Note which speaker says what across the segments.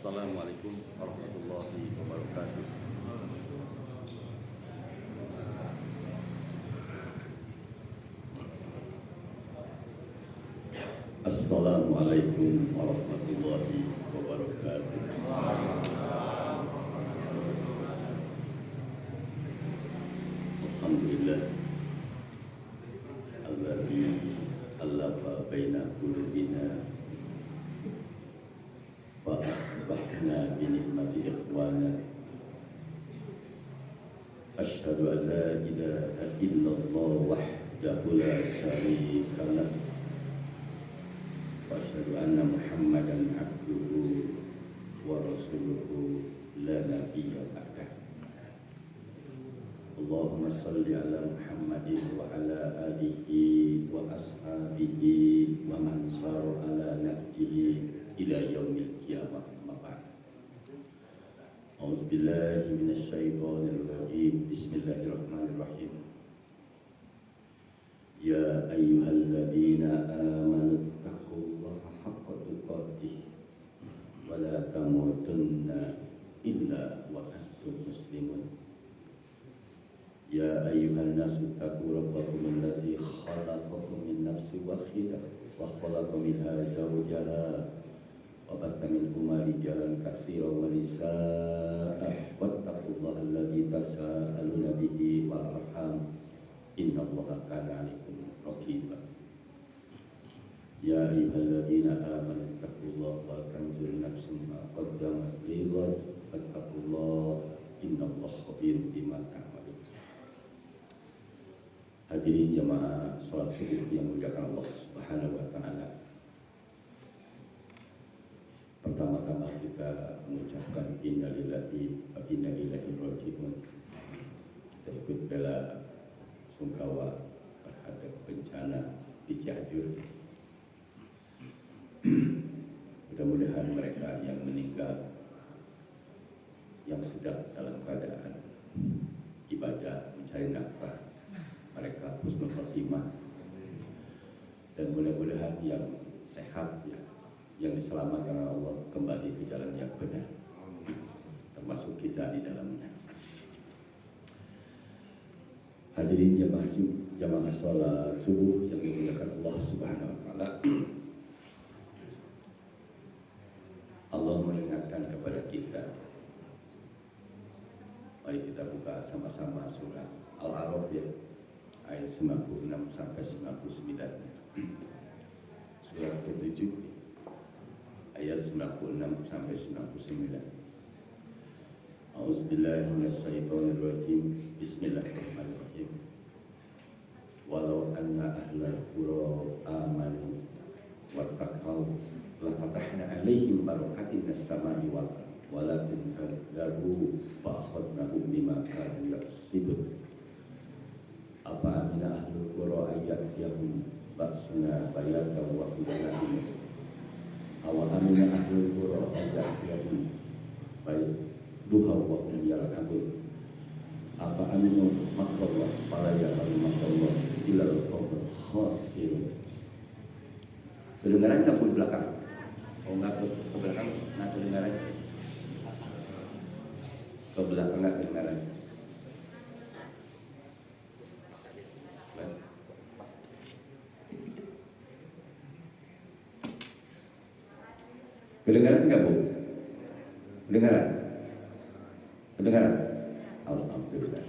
Speaker 1: Assalamualaikum warahmatullahi wabarakatuh. Assalamualaikum warahmatullahi wabarakatuh. Alhamdulillah alladzi allafa baina qulubina wa asbahna bi ni'mati ikhwana. Asyhadu an la ilaha illallah wahdahu la syarika lah wa asyhadu anna Muhammadan abduhu wa rasuluhu la nabiyya ba'dah. Allahumma salli ala Muhammadin wa ala alihi wa ashabihi wa man sara ala nahjihi ila yaumil qiyamah. A'udzu billahi minasy syaithanir rajim. Bismillahirrahmanirrahim. Ya ayyuhalladzina amanu taqullaha haqqa tuqatih wa la tamutunna illa wa antum muslimun. Ya ayyuhan nasu taqu rabbakum allazi khalaqakum min nafsin wahidah wa khalaqa minha zawjaha wa batha minhuma rijalan katsiran wa nisaa'a wattaqullaha allazi tasaaluna bihi wal arham innallaha kana 'alaikum raqiba. Ya ayyuhalladzina amanu taqullaha wa tanzur nafsum ma qaddamat lighad wattaqullaha innallaha khabirum bima ta'malun. Hadirin jamaah salat subuh yang dimuliakan Allah Subhanahu wa taala. Pertama-tama kita mengucapkan innalillahi wa inna ilaihi raji'un. Kita ikut bela sungkawa terhadap bencana di Cianjur. Mudah-mudahan mereka yang meninggal yang sedang dalam keadaan ibadah mencari nafkah, mereka husnul khotimah, dan mudah-mudahan yang sehat yang diselamatkan oleh Allah kembali ke jalan yang benar, termasuk kita di dalamnya. Hadirin jamaah sholat subuh yang dimuliakan Allah Subhanahu wa taala. Allah mengingatkan kepada kita. Mari kita buka sama-sama surah Al-A'raf ya, ayat 96 sampai 99. Surah ke-7 ayat 96 sampai 99. A'udzubillahi minasyaitonir rajim. Bismillahirrahmanirrahim. Walau anna ahlal qura amanu wattaqaw la fatahna 'alaihim barakatin minas sama'i wal ardi walakin kadzabu fa akhadnahum bima kanu yaksibun. Apa amina ahlul qura ayyatiyahum ba'suna bayatan wa hum na'imun. Awal amina ahlul qura ayyatiyahum baik duha wa hum yal'abun. Apa aminu makrallah fala ya'lamu makrallah illa al-qawmul khasirun. Kedengaran nggak di belakang? Oh nggak ke belakang, nggak kedengaran. Ke belakang nggak kedengaran. Kedengaran nggak Bu? Kedengaran? Kedengaran? Alhamdulillah.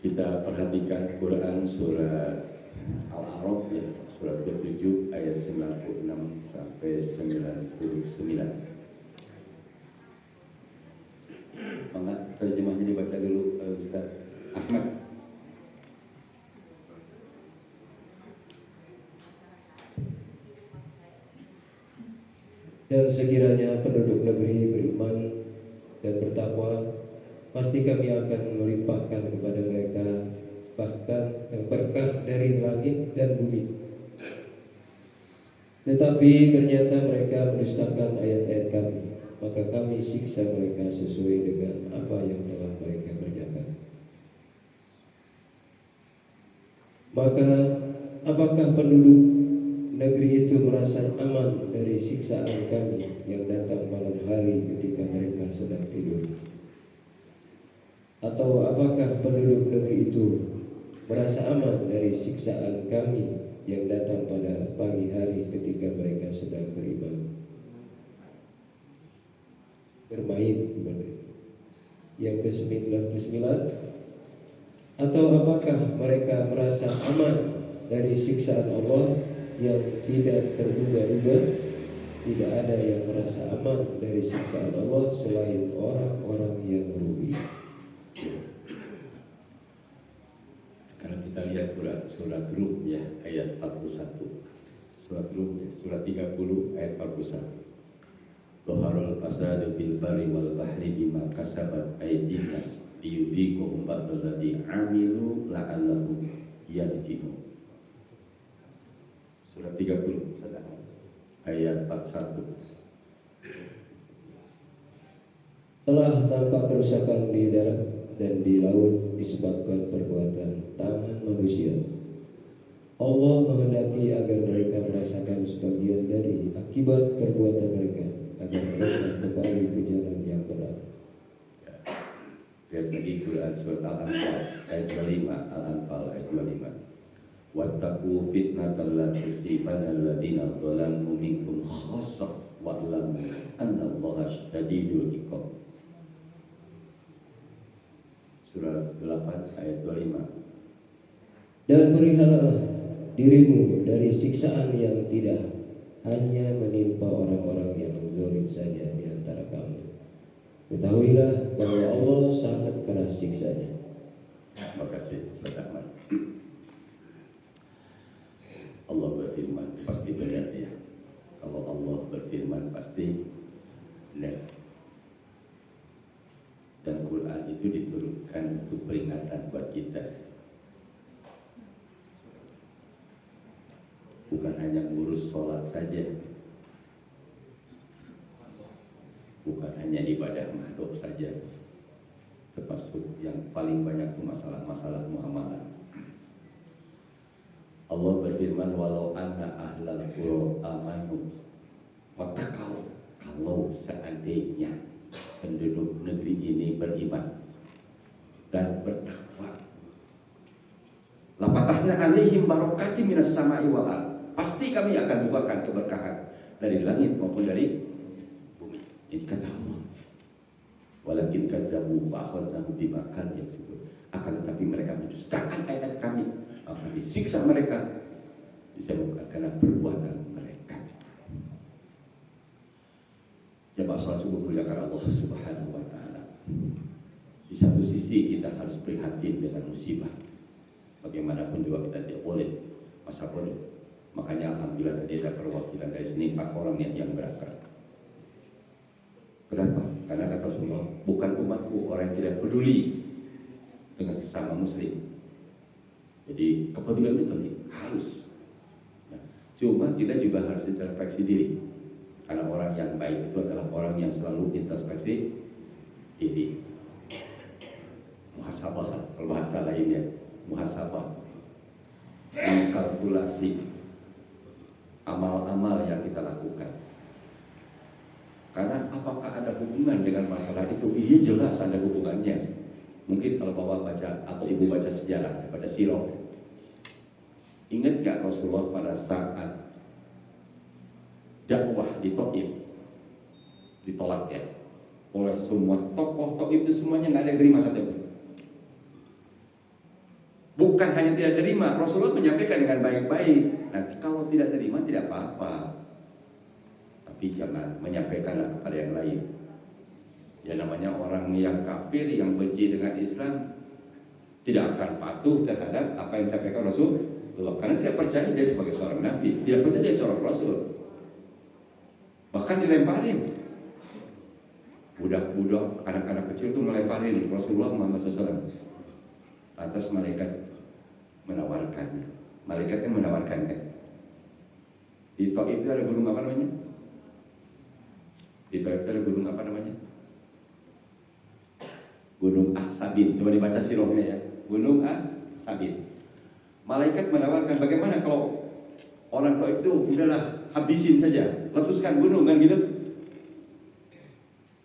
Speaker 1: Kita perhatikan Quran surat Al-A'raf ya, surat ke-7 ayat 96 sampai 99. Maka terjemahnya dibaca dulu Ustaz Ahmad.
Speaker 2: Dan sekiranya penduduk negeri beriman dan bertakwa, pasti kami akan melimpahkan kepada mereka bahkan berkah dari langit dan bumi. Tetapi ternyata mereka mendustakan ayat-ayat kami, maka kami siksa mereka sesuai dengan apa yang telah mereka kerjakan. Maka apakah penduduk negeri itu merasa aman dari siksaan kami yang datang malam hari ketika mereka sedang tidur? Atau apakah penduduk negeri itu merasa aman dari siksaan kami yang datang pada pagi hari ketika mereka sedang beribadah, bermain ibadah? Yang ke-99, atau apakah mereka merasa aman dari siksaan Allah yang tidak terduga-duga? Tidak ada yang merasa aman dari siksaan Allah selain orang-orang yang merugi.
Speaker 1: Sekarang kita lihat surat Rum ya, ayat 41. Surat Rum ya, surat 30 ayat 41. Dhaharul fasadu bil barri wal bahri bima kasabat aydin nas liyudhiqahum ba'dal ladzi 'amilu la'allahum yarji'un. Surat 30 ayat 41.
Speaker 2: Telah tampak kerusakan di darat dan di laut disebabkan perbuatan tangan manusia. Allah menghendaki agar mereka merasakan sebagian dari akibat perbuatan mereka, agar mereka kembali ke jalan yang benar.
Speaker 1: Lihat lagi Quran surat Al-Anfal ayat 25, Al-Anfal ayat 25. Wattaqu fitnatan la tusibanna alladziina dzalamu minkum khassah wa'lamu annallaha syadidul iqab. Surat 8 ayat 25.
Speaker 2: Dan peliharalah dirimu dari siksaan yang tidak hanya menimpa orang-orang yang zalim saja di antara kamu. Ketahuilah bahwa Allah sangat keras siksanya.
Speaker 1: Terima kasih Ustaz Ahmad. Allah berfirman pasti benar ya. Kalau Allah berfirman pasti benar. Dan Quran itu diturunkan untuk peringatan buat kita. Bukan hanya ngurus sholat saja, bukan hanya ibadah makhluk saja, termasuk yang paling banyak itu masalah-masalah muamalah. Allah berfirman, walau anna ahlal qura amanu wattaqau, kalau seandainya penduduk negeri ini beriman dan bertakwa, lapatahna alaihim barokati minas sama'i wal ardh, pasti kami akan bukakan keberkahan dari langit maupun dari bumi. Ini kata Allah. Walakin kazzabu wa akhadnahum bima kanu yaksibun. Akan tetapi mereka mendustakan ayat kami, maka disiksa mereka disebabkan karena perbuatan mereka. Jemaah salat subuh muliakan Allah Subhanahu wa taala. Di satu sisi kita harus prihatin dengan musibah. Bagaimanapun juga kita tidak boleh masa bodoh. Makanya alhamdulillah tadi ada perwakilan dari sini 4 orang yang berangkat. Kenapa? Karena kata Rasulullah, bukan umatku orang yang tidak peduli dengan sesama muslim. Jadi kepedulian itu penting, harus. Nah, cuma kita juga harus introspeksi diri. Karena orang yang baik itu adalah orang yang selalu introspeksi diri. Muhasabah, kalau bahasa lainnya, muhasabah, mengkalkulasi amal-amal yang kita lakukan. Karena apakah ada hubungan dengan masalah itu? Iya, jelas ada hubungannya. Mungkin kalau bapak baca atau ibu baca sejarah, baca sirah, ingat gak Rasulullah pada saat dakwah di Taif ditolak ya oleh semua tokoh Taif, itu semuanya nggak ada yang terima satupun. Bukan hanya tidak terima, Rasulullah menyampaikan dengan baik-baik. Nah, kalau tidak terima tidak apa-apa, tapi jangan menyampaikanlah kepada yang lain. Ya namanya orang yang kafir, yang benci dengan Islam, tidak akan patuh terhadap apa yang disampaikan Rasulullah, karena tidak percaya dia sebagai seorang nabi, tidak percaya dia seorang rasul. Bahkan dilemparin. Budak-budak, anak-anak kecil itu melemparin Rasulullah Muhammad SAW. Lantas malaikat menawarkannya. Malaikat kan menawarkan kan. Di Taif itu ada gunung apa namanya? Di Taif itu ada gunung apa namanya? Gunung Ahsabin. Coba dibaca sirahnya ya. Gunung Ahsabin. Malaikat menawarkan, bagaimana kalau Orang Taif itu udahlah habisin saja, letuskan gunung kan gitu.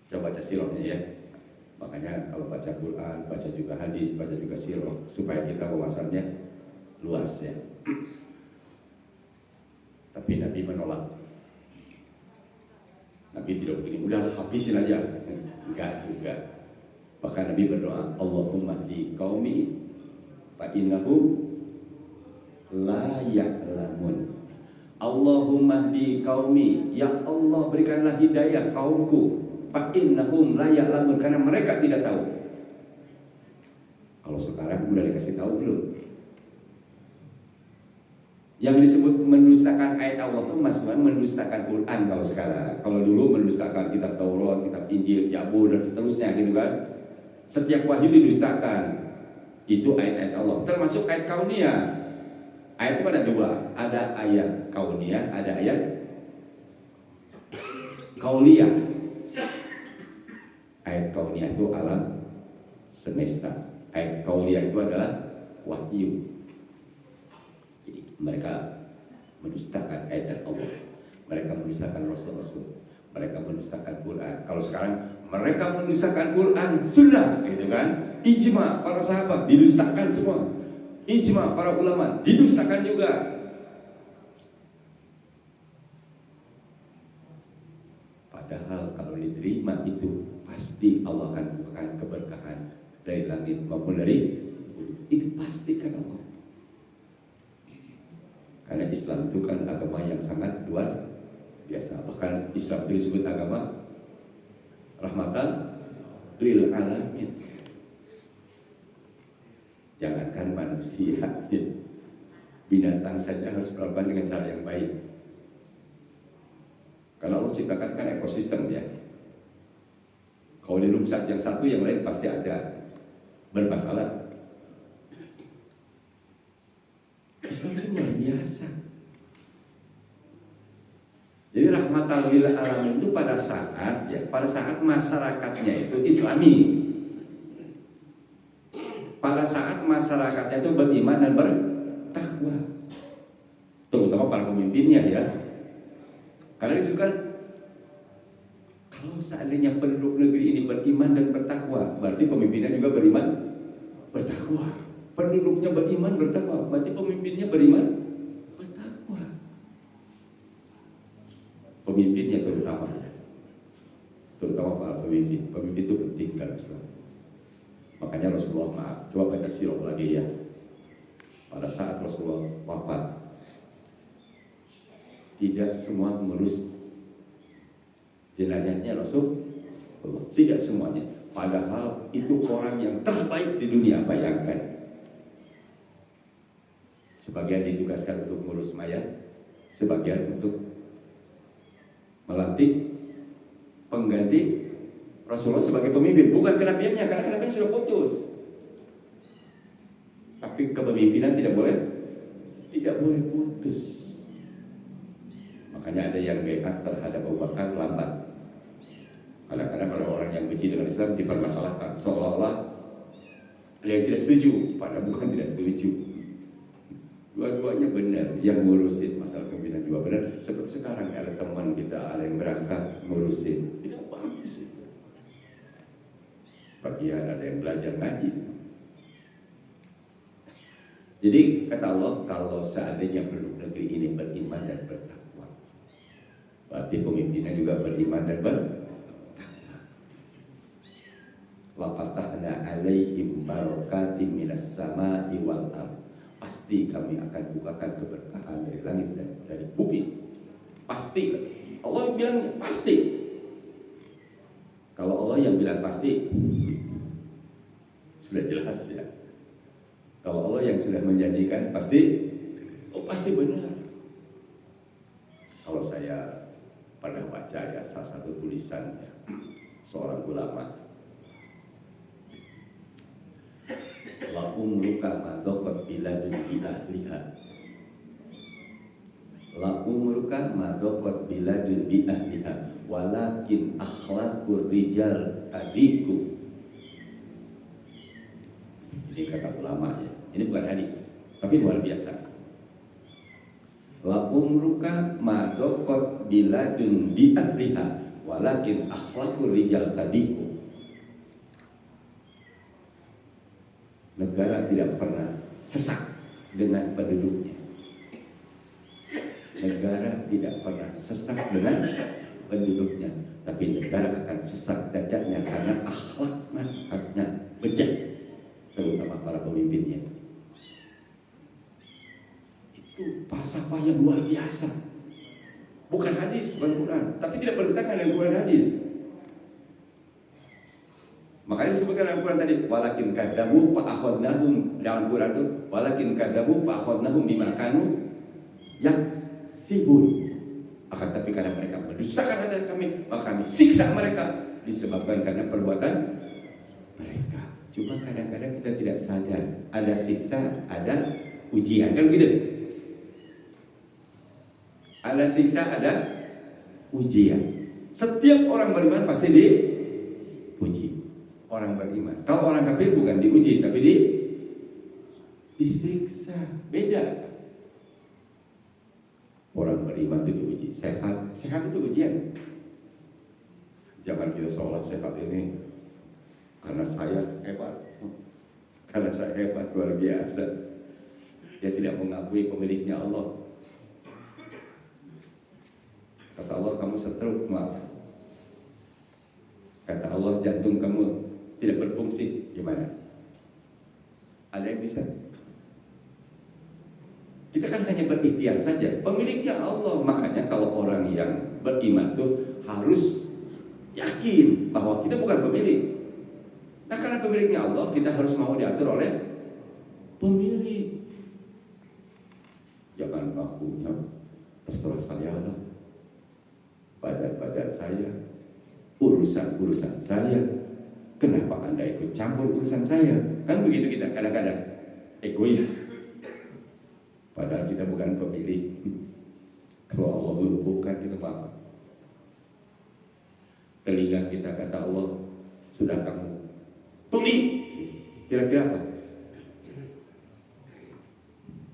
Speaker 1: Coba baca sirahnya ya. Makanya kalau baca Quran, baca juga hadis, baca juga sirah supaya kita wawasannya luas ya. Tapi Nabi menolak. Nabi tidak begini, udah habisin aja. Enggak juga. Bahkan Nabi berdoa, Allahumma di qaumi fa innahu la ya'lamun. Allahumma di qaumi, ya Allah berikanlah hidayah kaumku. Fa innahum la ya'lamun, karena mereka tidak tahu. Kalau sekarang udah dikasih tahu belum? Yang disebut mendustakan ayat Allah itu maksudnya mendustakan Quran kalau sekarang. Kalau dulu mendustakan kitab Taurat, kitab Injil, Zabur dan seterusnya gitu kan. Setiap wahyu didustakan. Itu ayat-ayat Allah, termasuk ayat kauniyah. Ayat itu ada dua, ada ayat kauniyah, ada ayat kauliyah. Ayat kauniyah itu alam semesta. Ayat kauliyah itu adalah wahyu. Jadi mereka mendustakan ayat Allah, mereka mendustakan Rasul-Rasul, mereka mendustakan Quran. Kalau sekarang mereka mendustakan Quran, sudah gitu kan? Ijma para sahabat didustakan semua. Ijma para ulama didustakan juga. Padahal kalau diterima itu pasti Allah akan bukakan keberkahan dari langit maupun dari itu pasti kan Allah. Karena Islam itu kan agama yang sangat luar biasa. Bahkan Islam itu disebut agama rahmatan lil alamin. Jangankan manusia, binatang saja harus berkorban dengan cara yang baik. Karena Allah ciptakan kan ekosistem ya. Kalau dirusak yang satu, yang lain pasti ada bermasalah. Islam itu luar biasa. Jadi rahmatan lil alamin itu pada saat masyarakatnya itu Islami. Pada saat masyarakatnya itu beriman dan bertakwa, terutama para pemimpinnya ya. Karena disebutkan kalau seandainya penduduk negeri ini beriman dan bertakwa, berarti pemimpinnya juga beriman bertakwa. Penduduknya beriman bertakwa, berarti pemimpinnya beriman bertakwa. Pemimpinnya terutama para pemimpin. Pemimpin itu penting dalam Islam. Makanya Rasulullah, coba baca sirah lagi ya. Pada saat Rasulullah wafat, tidak semua mengurus jenazahnya Rasulullah, tidak semuanya. Padahal itu orang yang terbaik di dunia, bayangkan. Sebagian ditugaskan untuk mengurus mayat, sebagian untuk melantik pengganti Rasulullah sebagai pemimpin, bukan kenabiannya, karena kenabian sudah putus. Tapi kepemimpinan tidak boleh putus. Makanya ada yang beat terhadap Abu Bakar lambat. Kadang-kadang kalau orang yang benci dengan Islam dipermasalahkan, seolah-olah dia tidak setuju, padahal bukan tidak setuju. Dua-duanya benar, yang ngurusin masalah pemimpinan juga benar. Seperti sekarang ada teman kita, ada yang berangkat ngurusin, itu bagus itu. Sebagian ada yang belajar ngaji. Jadi kata Allah, kalau seandainya penduduk negeri ini beriman dan bertakwa, berarti pemimpinnya juga beriman dan bertakwa. Wa fatahna alaihim barakatim minas sama'i wal ardh. Pasti kami akan bukakan keberkahan dari langit dan dari bumi. Pasti. Allah bilang pasti. Kalau Allah yang bilang pasti, sudah jelas ya. Kalau Allah yang sudah menjanjikan pasti, pasti benar. Kalau saya pernah baca ya salah satu tulisan ya, seorang ulama, la umruka ma daqat biladun bi ahliha, la umruka ma daqat biladun bi ahliha, walakin akhlaqur rijal tadiku. Ini kata ulama ya. Ini bukan hadis, tapi luar biasa. La umruka ma dokot biladun di ahliha walakin akhlaqur rijal tadiku. Negara tidak pernah sesak dengan penduduknya. Negara tidak pernah sesak dengan penduduknya, tapi negara akan sesak dadanya karena akhlak masyarakatnya bejat, terutama para pemimpinnya. Itu falsafah yang luar biasa. Bukan hadis, bukan Quran, tapi tidak bertentangan dengan Quran hadis. Makanya disebutkan dalam Quran tadi, walakin kadzabu fa akhadnahum, dalam Quran itu walakin kadzabu fa akhadnahum bima kanu yaksibun. Akan tapi karena mereka mendustakan ayat kami, maka kami siksa mereka disebabkan karena perbuatan mereka. Cuma kadang-kadang kita tidak sadar, ada siksa, ada ujian, kan begitu? Ada siksa, ada ujian. Setiap orang beriman pasti diuji. Orang beriman. Kalau orang kafir bukan diuji, tapi disiksa. Beda. Orang beriman itu diuji. Sehat itu ujian. Jangan kita seolah sehat ini karena saya hebat. Karena saya hebat luar biasa. Dia tidak mengakui pemiliknya Allah. Kata Allah, kamu stroke, maaf. Kata Allah, jantung kamu tidak berfungsi. Gimana? Ada yang bisa? Kita kan hanya berikhtiar saja. Pemiliknya Allah. Makanya kalau orang yang beriman itu harus yakin bahwa kita bukan pemilik. Nah, karena pemiliknya Allah, kita harus mau diatur oleh pemilik. Jangan ngakunya terserah saya lah. Badan-badan saya, urusan-urusan saya. Kenapa Anda ikut campur urusan saya? Kan begitu kita kadang-kadang egois. Padahal kita bukan pemilik. Kalau Allah lumpuhkan kita apa? Telinga kita kata Allah, sudah kamu tuli. Kira-kira apa?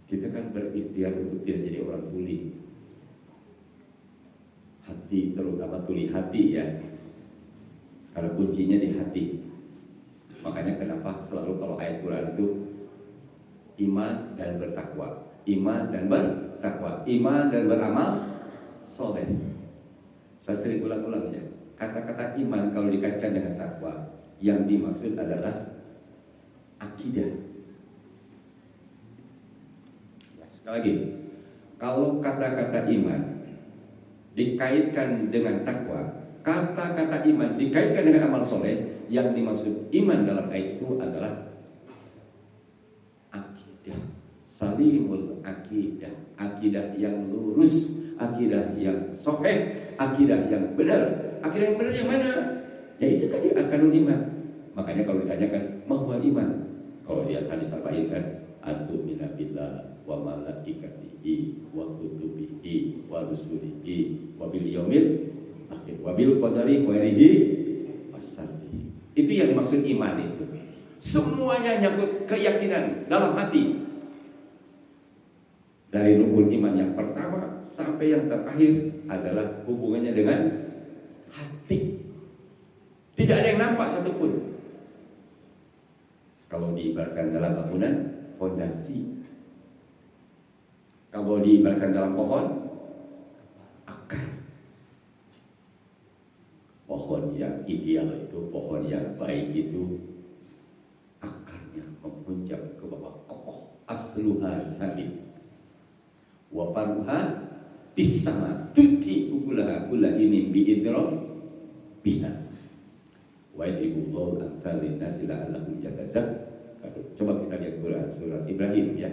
Speaker 1: Kita kan berikhtiar untuk tidak jadi orang tuli. Hati, terutama tuli hati ya. Karena kuncinya di hati. Makanya kenapa selalu kalau ayat Quran itu iman dan bertakwa, iman dan bertakwa, iman dan beramal soleh. Saya sering ulang-ulang ya. Kata-kata iman kalau dikaitkan dengan takwa, yang dimaksud adalah akidah. Sekali lagi, kalau kata-kata iman dikaitkan dengan takwa, kata-kata iman dikaitkan dengan amal soleh, yang dimaksud iman dalam ayat itu adalah akidah, salimul akidah, akidah yang lurus, akidah yang sahih, akidah yang benar. Akidah yang benar yang mana? Ya itu tadi arkanul iman. Makanya kalau ditanyakan mahwal iman, kalau lihat hadis Arba'in kan, antumina billah wa malaikatihi wa kutubihi wa rusulihi wa bil yaumil akhir wa bil qadari khairihi wasarrihi. Itu yang dimaksud iman itu. Semuanya nyangkut keyakinan dalam hati. Dari rukun iman yang pertama sampai yang terakhir adalah hubungannya dengan hati. Tidak ada yang nampak satupun. Kalau diibaratkan dalam bangunan, fondasi. Kalau diibaratkan dalam pohon, akar. Pohon yang ideal itu, pohon yang baik itu, akarnya memuncak ke bawah kokoh. Asluha thabit. Wa faruha bisama tuti ukulaha kula ini biidrom biha. Wa idribullahu amsalin nasi la'allahum yatazakkarun. Coba kita lihat Quran surat Ibrahim ya.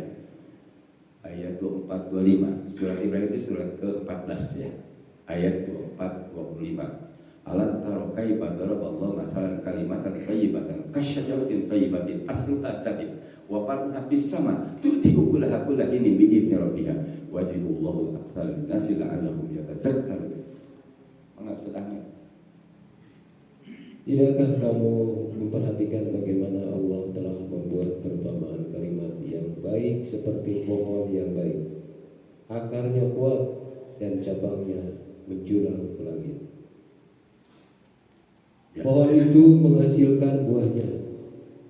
Speaker 1: Ayat 24-25. Surat Ibrahim itu surat ke-14 ya. Ayat 24-25. Alam taro kaifa daraballahu masalan kalimatan thayyibatan kasyajaratin thayyibatin asluha thabit wa faruha bis-sama tu'ti ukulaha kulla hinin bi'idzni rabbiha wa idribullahu amsalin nasi la'allahum yatazakkarun. Enggak sedangnya.
Speaker 2: Tidakkah kamu memperhatikan bagaimana Allah telah membuat perumpamaan kalimat yang baik seperti pohon yang baik? akarnya kuat dan cabangnya menjulang ke langit.
Speaker 1: Ya.
Speaker 2: Pohon itu menghasilkan buahnya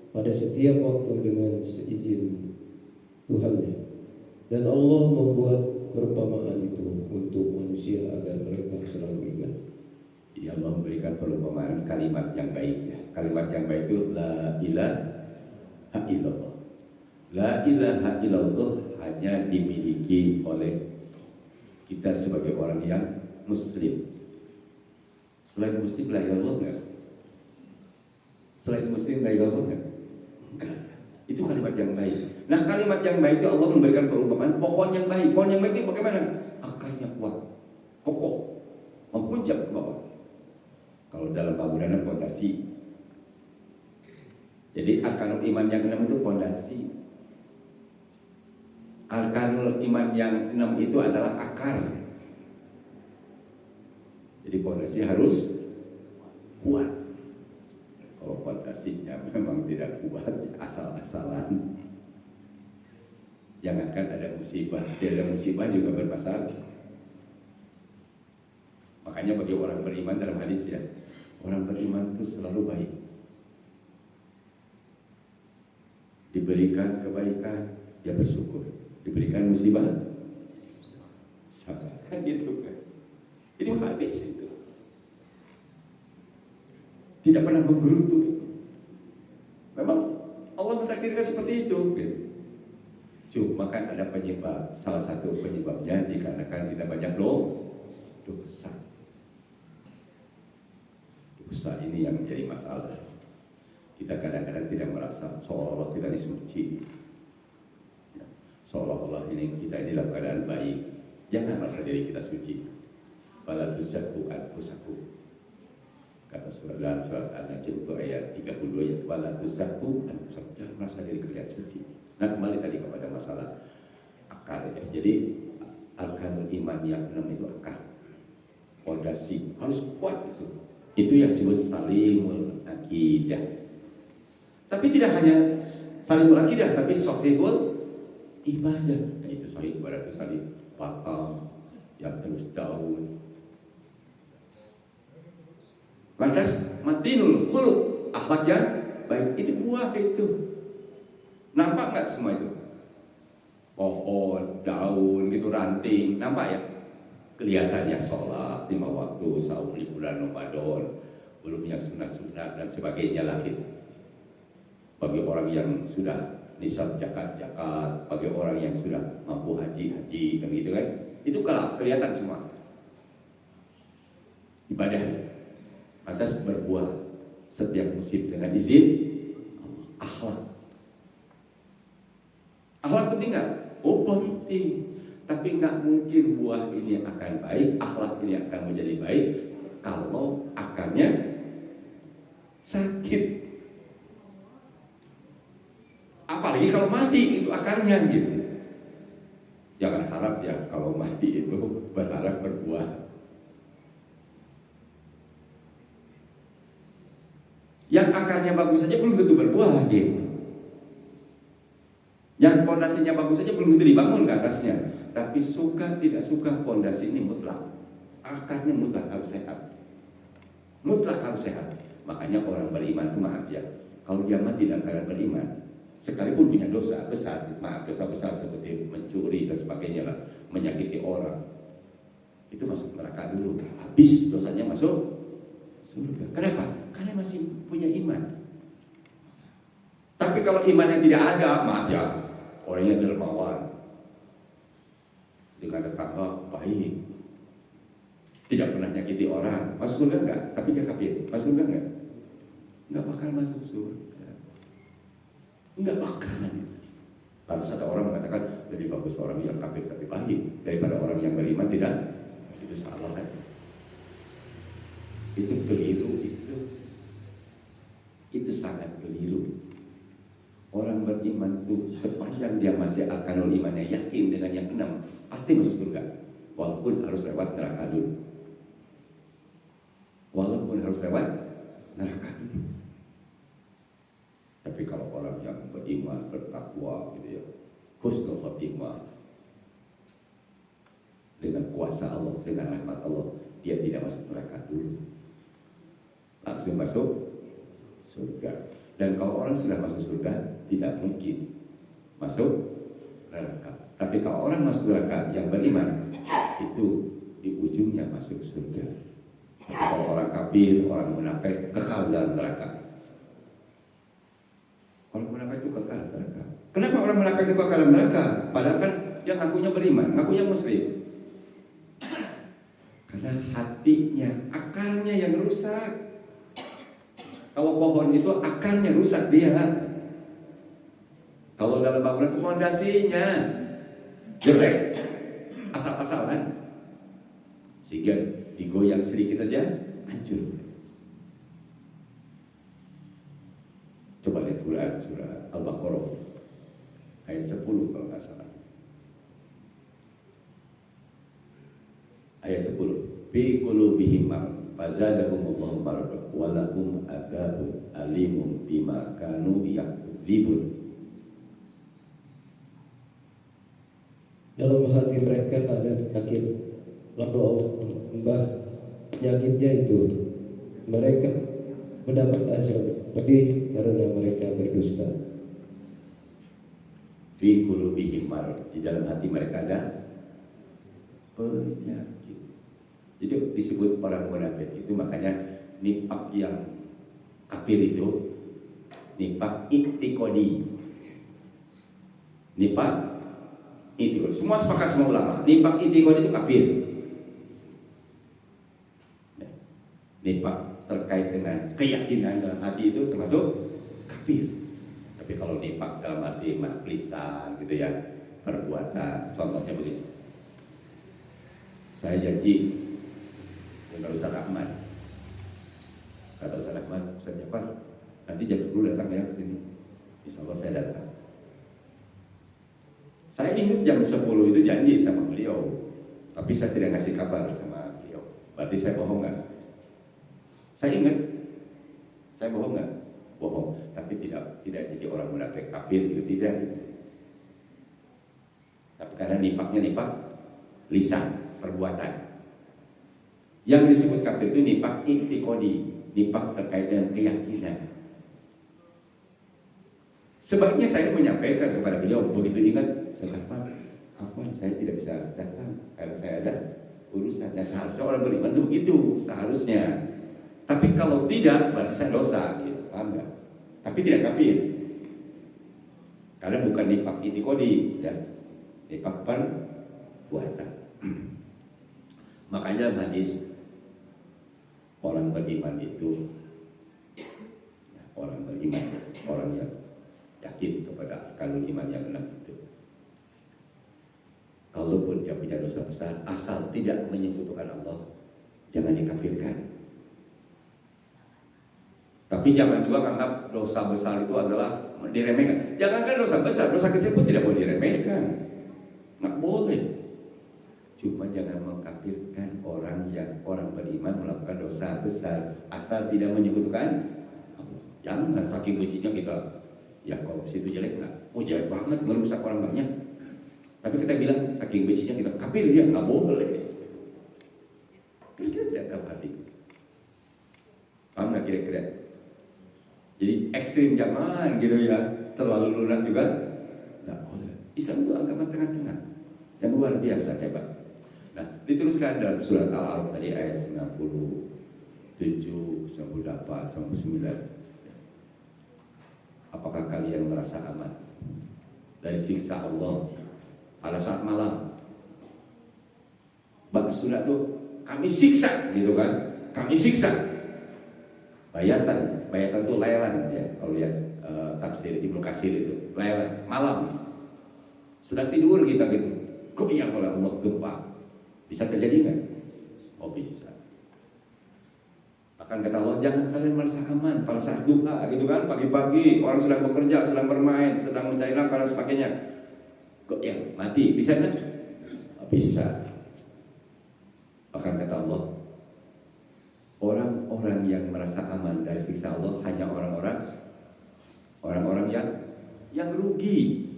Speaker 2: pada setiap waktu dengan seizin Tuhannya. Dan Allah membuat perumpamaan itu untuk manusia agar mereka selalu ingat.
Speaker 1: Ya, Allah memberikan perumpamaan kalimat yang baik ya. Kalimat yang baik itu la ilaha illallah. La ilaha illallah hanya dimiliki oleh kita sebagai orang yang muslim. Selain muslim la ilaha illallah enggak? Selain muslim la ilaha illallah enggak? Enggak. Itu kalimat yang baik. Nah, kalimat yang baik itu Allah memberikan perumpamaan pohon yang baik. Pohon yang baik itu bagaimana? Akarnya kuat, kokoh, memuncak ke bawah. Kalau dalam bangunan pondasi. Jadi arkanul iman yang 6 itu pondasi. Arkanul iman yang 6 itu adalah akar. Jadi pondasi harus kuat. Kalau pondasinya memang tidak kuat, asal-asalan. Jangankan ada musibah, tidak ada musibah juga bermasalah. Makanya bagi orang beriman dalam hadis ya, orang beriman itu selalu baik. Diberikan kebaikan, dia bersyukur. Diberikan musibah, sabar. Kan gitu kan. Itu hadis itu. Tidak pernah menggerutu. Memang Allah mentakdirkan seperti itu. Gitu. Cuma kan ada penyebab. Salah satu penyebabnya dikarenakan kita banyak dosa. Dosa ini yang menjadi masalah. Kita kadang-kadang tidak merasa seolah-olah kita disuci. Seolah-olah ini kita ini dalam keadaan baik. Jangan merasa diri kita suci. Fala tuzakku anfusakum. Kata dalam surat An-Najm itu ayat 32 ya. Fala tuzakku anfusakum. Jangan merasa diri kalian suci. Nah, kembali tadi kepada masalah akar ya. Jadi arkanul iman yang 6 itu akar. Fondasi harus kuat itu. Itu yang disebut salimul akidah. Tapi tidak hanya salimul akidah, tapi sahihul ibadah. Nah, itu sahih berarti tadi batang yang terus daun. Lantas matinul khuluq, akhlak yang baik, itu buah itu. Nampak nggak semua itu? Pohon, daun, gitu ranting, nampak ya? Kelihatannya sholat 5 waktu, saum di bulan Ramadan, belum yang sunat-sunat dan sebagainya lagi. Bagi orang yang sudah nisab zakat, bagi orang yang sudah mampu haji, kan gitu kan? Itu kelihatan semua. Ibadah atas berbuah setiap musim dengan izin Allah. Akhlak penting nggak? Oh penting. Tapi nggak mungkin buah ini akan baik, akhlak ini akan menjadi baik kalau akarnya sakit. Apalagi kalau mati itu akarnya gitu. Jangan harap ya kalau mati itu berharap berbuah. Yang akarnya bagus saja belum tentu berbuah gitu. Yang pondasinya bagus saja belum tentu dibangun ke atasnya. Tapi suka tidak suka pondasi ini mutlak. Akarnya mutlak harus sehat. Mutlak harus sehat. Makanya orang beriman itu maaf ya. Kalau dia mati dalam keadaan beriman, sekalipun punya dosa besar, maaf dosa besar seperti mencuri dan sebagainya lah, menyakiti orang, itu masuk neraka dulu. Habis dosanya masuk surga. Kenapa? Karena masih punya iman. Tapi kalau imannya tidak ada, maaf ya, orangnya dermawan, dengan tetangga baik, tidak pernah nyakiti orang, masuk surga enggak? Tapi dia kafir, masuk surga enggak? Enggak bakal masuk surga. Enggak bakalan. Lantas ada orang mengatakan lebih bagus orang yang kafir tapi baik daripada orang yang beriman tidak. Itu salah kan? Itu keliru itu sangat keliru. Orang beriman itu sepanjang dia masih arkanul imannya yakin dengan yang 6 pasti masuk surga, walaupun harus lewat neraka dulu. Tapi kalau orang yang beriman, bertakwa gitu ya, husnul khotimah, dengan kuasa Allah, dengan rahmat Allah, dia tidak masuk neraka dulu, langsung masuk surga. Dan kalau orang sudah masuk surga, tidak mungkin masuk neraka. Tapi kalau orang masuk neraka yang beriman, itu di ujungnya masuk surga. Tapi kalau orang kafir, orang munafik, kekal dalam neraka. Orang munafik itu kekal dalam neraka. Kenapa orang munafik itu kekal dalam neraka? Padahal kan yang ngakunya beriman, ngakunya muslim. Karena hatinya, akarnya yang rusak. Kalau pohon itu akarnya rusak dia. Kalau dalam bangunan itu fondasinya jelek, asal-asalan, sehingga digoyang sedikit aja hancur. Coba lihat Quran surah Al-Baqarah ayat 10 kalau nggak salah. Ayat 10. Bi qulubihim marad fazadahumullahu marad wa lahum adzabun alimun bima kanu yakdzibun.
Speaker 2: Dalam hati mereka ada penyakit, lalu Allah mengubah penyakitnya itu. Mereka mendapat azab pedih karena mereka berdusta.
Speaker 1: Fi qulubihim marad, di dalam hati mereka ada penyakit. Jadi disebut orang munafik itu, makanya nifak yang kafir itu nifak i'tiqadi. Nifak i'tiqadi. Semua sepakat, semua ulama. Nifak i'tiqadi itu kafir. Nifak terkait dengan keyakinan dalam hati itu termasuk kafir. Tapi kalau nifak dalam arti lisan gitu ya, perbuatan, contohnya begini. Saya janji dengan Ustaz Ahmad, kata Ustaz Ahmad, Ustaz Jafar, nanti jam 10 datang ya ke sini. Insya Allah saya datang. Saya ingat jam 10 itu janji sama beliau, tapi saya tidak ngasih kabar sama beliau. Berarti saya bohong nggak? Saya ingat, saya bohong nggak? Bohong. Tapi tidak jadi orang munafik kafir itu tidak. Tapi karena nifaknya nifak lisan, perbuatan. Yang disebut kafir itu nifak i'tiqadi, nifak terkait dengan keyakinan. Sebaiknya saya menyampaikan kepada beliau, begitu ingat, saya apa saya tidak bisa datang karena saya ada urusan. Nah, seharusnya orang beriman itu begitu, seharusnya. Tapi kalau tidak, berarti saya dosa, gitu. Paham nggak? Tapi tidak kafir, karena bukan nifak i'tiqadi, ya, nifak perbuatan. Makanya dalam hadis, orang beriman itu, ya, orang beriman, orang yang yakin kepada kalul iman yang 6 itu, kalaupun dia punya dosa besar, asal tidak menyekutukan Allah, jangan dikafirkan. Tapi jangan juga anggap dosa besar itu adalah diremehkan. Jangankan dosa besar, dosa kecil pun tidak boleh diremehkan. Nggak boleh. Cuma jangan mengkafirkan orang beriman melakukan dosa besar asal tidak menyekutukan Allah. Jangan saking bencinya kita, ya korupsi itu jelek nggak? Oh jelek banget, merusak orang banyak. Tapi kita bilang saking bencinya kita kafir, ya nggak boleh. Kita tidak tahu hati. Paham nggak kira-kira? Jadi ekstrim jangan gitu ya, terlalu lunak juga nggak boleh. Islam itu agama tengah-tengah yang luar biasa hebat. Nah, diteruskan dalam surat Al-A'raf tadi ayat 97, 98, 99. Apakah kalian merasa aman dari siksa Allah pada saat malam? Bab surat tuh kami siksa gitu kan? Kami siksa. Bayatan tuh layaran ya, kalau lihat tafsir Ibnu Katsir itu layaran malam. Sedang tidur kita gitu. Kok yang oleh Allah gempa? Bisa terjadi nggak? Oh bisa. Akan kata Allah, jangan kalian merasa aman pada saat duha gitu kan, pagi-pagi orang sedang bekerja, sedang bermain, sedang mencari nafkah dan sebagainya. Kok yang mati? Bisa nggak? Oh, bisa. Akan kata Allah, orang-orang yang merasa aman dari siksa Allah hanya orang-orang yang rugi.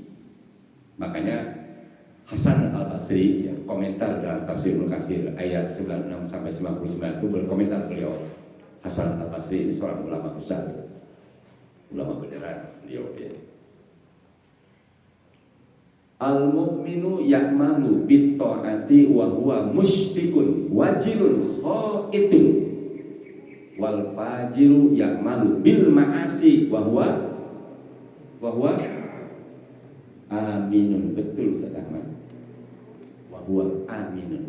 Speaker 1: Makanya Hasan Al-Basri ya, komentar dalam tafsir Ibnu Katsir ayat 96 sampai 99 itu berkomentar beliau. Hasan Al-Basri ini seorang ulama besar, ulama beneran beliau ya. Al-mu'minu ya'malu bit ta'ati wa huwa musyfiqun wajilun khaitun wal fajiru ya'malu bil ma'asi wa huwa aminun. Betul Ustaz Ahmad, wa huwa aminun.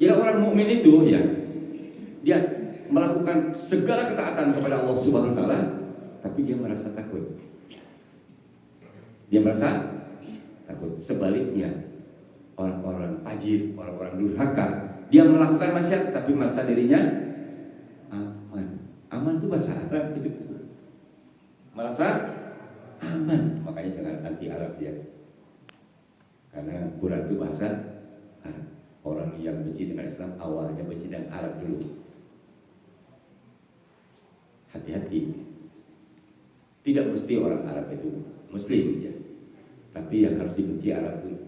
Speaker 1: Jadi orang mukmin itu ya, dia melakukan segala ketaatan kepada Allah Subhanahu wa taala, tapi dia merasa takut. Dia merasa takut. Sebaliknya, orang-orang fajir, orang-orang durhaka, dia melakukan maksiat tapi merasa dirinya aman. Aman itu bahasa Arab gitu. Merasa aman, makanya jangan anti Arab ya. Karena Quran itu bahasa Arab. Orang yang benci dengan Islam awalnya benci dengan Arab dulu. Hati-hati. Tidak mesti orang Arab itu Muslim ya. Tapi yang harus dibenci Arab dulu.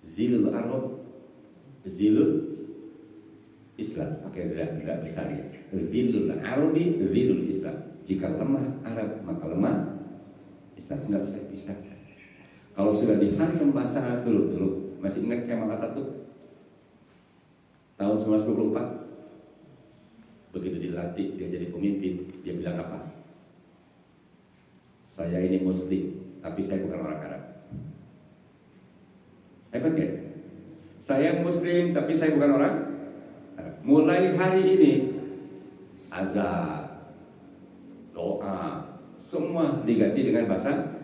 Speaker 1: Zilul Arab, Zilul Islam, pakai tidak besar ya. Zilul Arabi, Zilul Islam. Jika lemah Arab maka lemah Islam, nggak bisa dipisahkan. Kalau sudah dihantam bahasa Arab dulu, masih ingat Kemal Atatürk tahun 1924 begitu dilantik dia jadi pemimpin, dia bilang apa? Saya ini Muslim, tapi saya bukan orang Arab. Hebat ya? Saya Muslim, tapi saya bukan orang Arab. Mulai hari ini, azan, doa, semua diganti dengan bahasa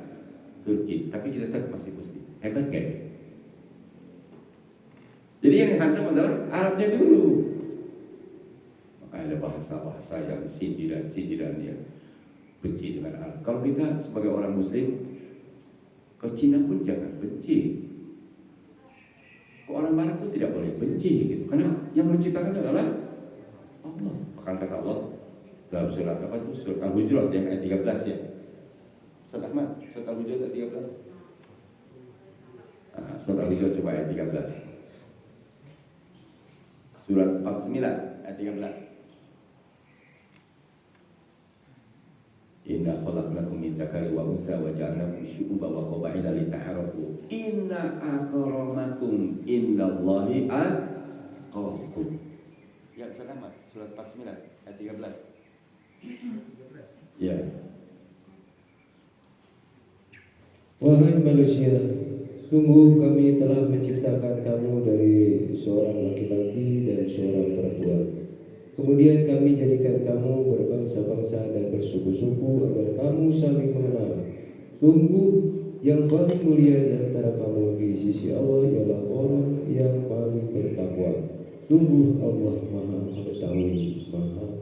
Speaker 1: Turki, tapi kita tetap masih Muslim. Hebat gak? Jadi yang dihantam adalah Arabnya dulu. Maka ada bahasa-bahasa yang sindiran ya. Benci dengan Arab. Kalau kita sebagai orang Muslim ke Cina pun jangan benci. Ke orang Barat pun tidak boleh benci gitu. Karena yang menciptakan adalah Allah. Bahkan kata Allah dalam surat apa itu? Surat Al-Hujurat ya, ayat 13 ya. Surat Ahmad, surat Al-Hujurat ayat 13. Surat Al-Hujurat coba ayat 13. Surat 49 ayat 13. Inna khalaqnakum min dzakari wa untha wa ja'alnakum syu'uban wa qabaila lita'arafu. Inna akramakum indallahi atqakum. Ya, surat 49 ayat 13. Ya.
Speaker 2: Wahai manusia, sungguh kami telah menciptakan kamu dari seorang laki-laki dan seorang perempuan. Kemudian kami jadikan kamu berbangsa-bangsa dan bersuku-suku agar kamu saling mengenal. Sungguh yang paling mulia di antara kamu di sisi Allah ialah orang yang paling bertakwa. Sungguh Allah Maha Mengetahui, Maha Tahu.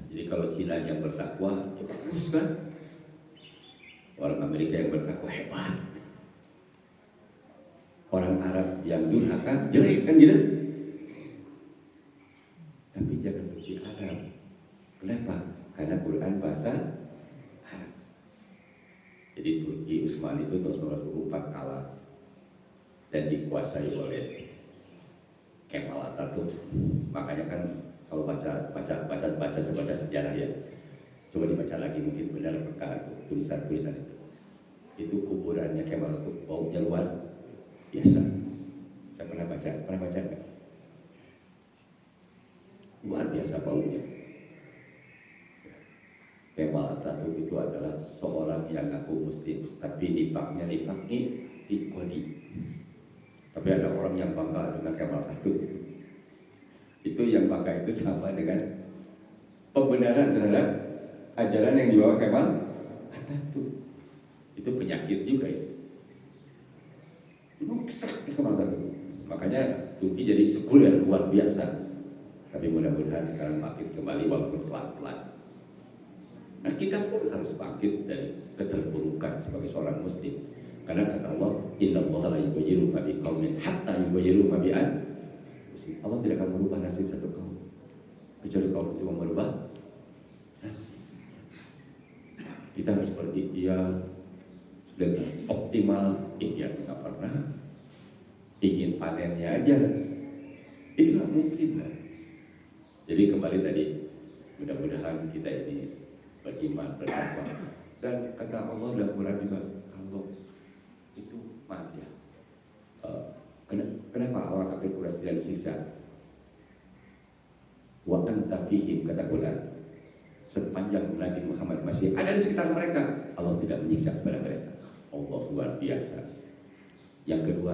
Speaker 1: Jadi kalau Cina yang bertakwa, ya bagus kan? Orang Amerika yang bertakwa hebat. Orang Arab yang durhaka jelek kan gitu. Tapi jangan benci Arab. Kenapa? Karena Quran bahasa Arab. Jadi Turki Utsmani itu tahun 1924 kalah dan dikuasai oleh Kemal Atatürk. Makanya kan kalau baca sejarah ya, coba dibaca lagi mungkin benar berkah tulisan-tulisan itu. Itu kuburannya Kemal Atatürk baunya luar biasa. Saya pernah baca enggak? Luar biasa baunya. Kemal Atatürk itu adalah seorang yang ngaku Muslim, tapi nifaknya ikodi. Tapi ada orang yang bangga dengan Kemal Atatürk. Itu yang bangga itu sama dengan pembenaran terhadap ajaran yang dibawa Kemal Atatürk. Itu penyakit juga ya. Itu Kemal Atatürk. Makanya Turki jadi sekuler luar biasa. Tapi mudah-mudahan sekarang bangkit kembali walaupun pelan-pelan. Nah kita pun harus bangkit dari keterpurukan sebagai seorang Muslim. Karena kata Allah, Innallaha la yughayyiru ma biqaumin hatta yughayyiru ma bi anfusihim. Allah tidak akan merubah nasib satu kaum kecuali kaum itu merubah nasib. Kita harus berikhtiar dengan optimal. Ikhtiar nggak pernah, ingin panennya aja, itu nggak mungkin lah. Jadi kembali tadi, mudah-mudahan kita ini beriman, bertakwa. Dan kata Allah dalam Quran juga, kalau itu maaf ya, kenapa orang kafir Quraisy tidak disiksa? Wa anta fihim, kata Quran, sepanjang Nabi Muhammad masih ada di sekitar mereka, Allah tidak menyiksa kepada mereka. Allah luar biasa. Yang kedua,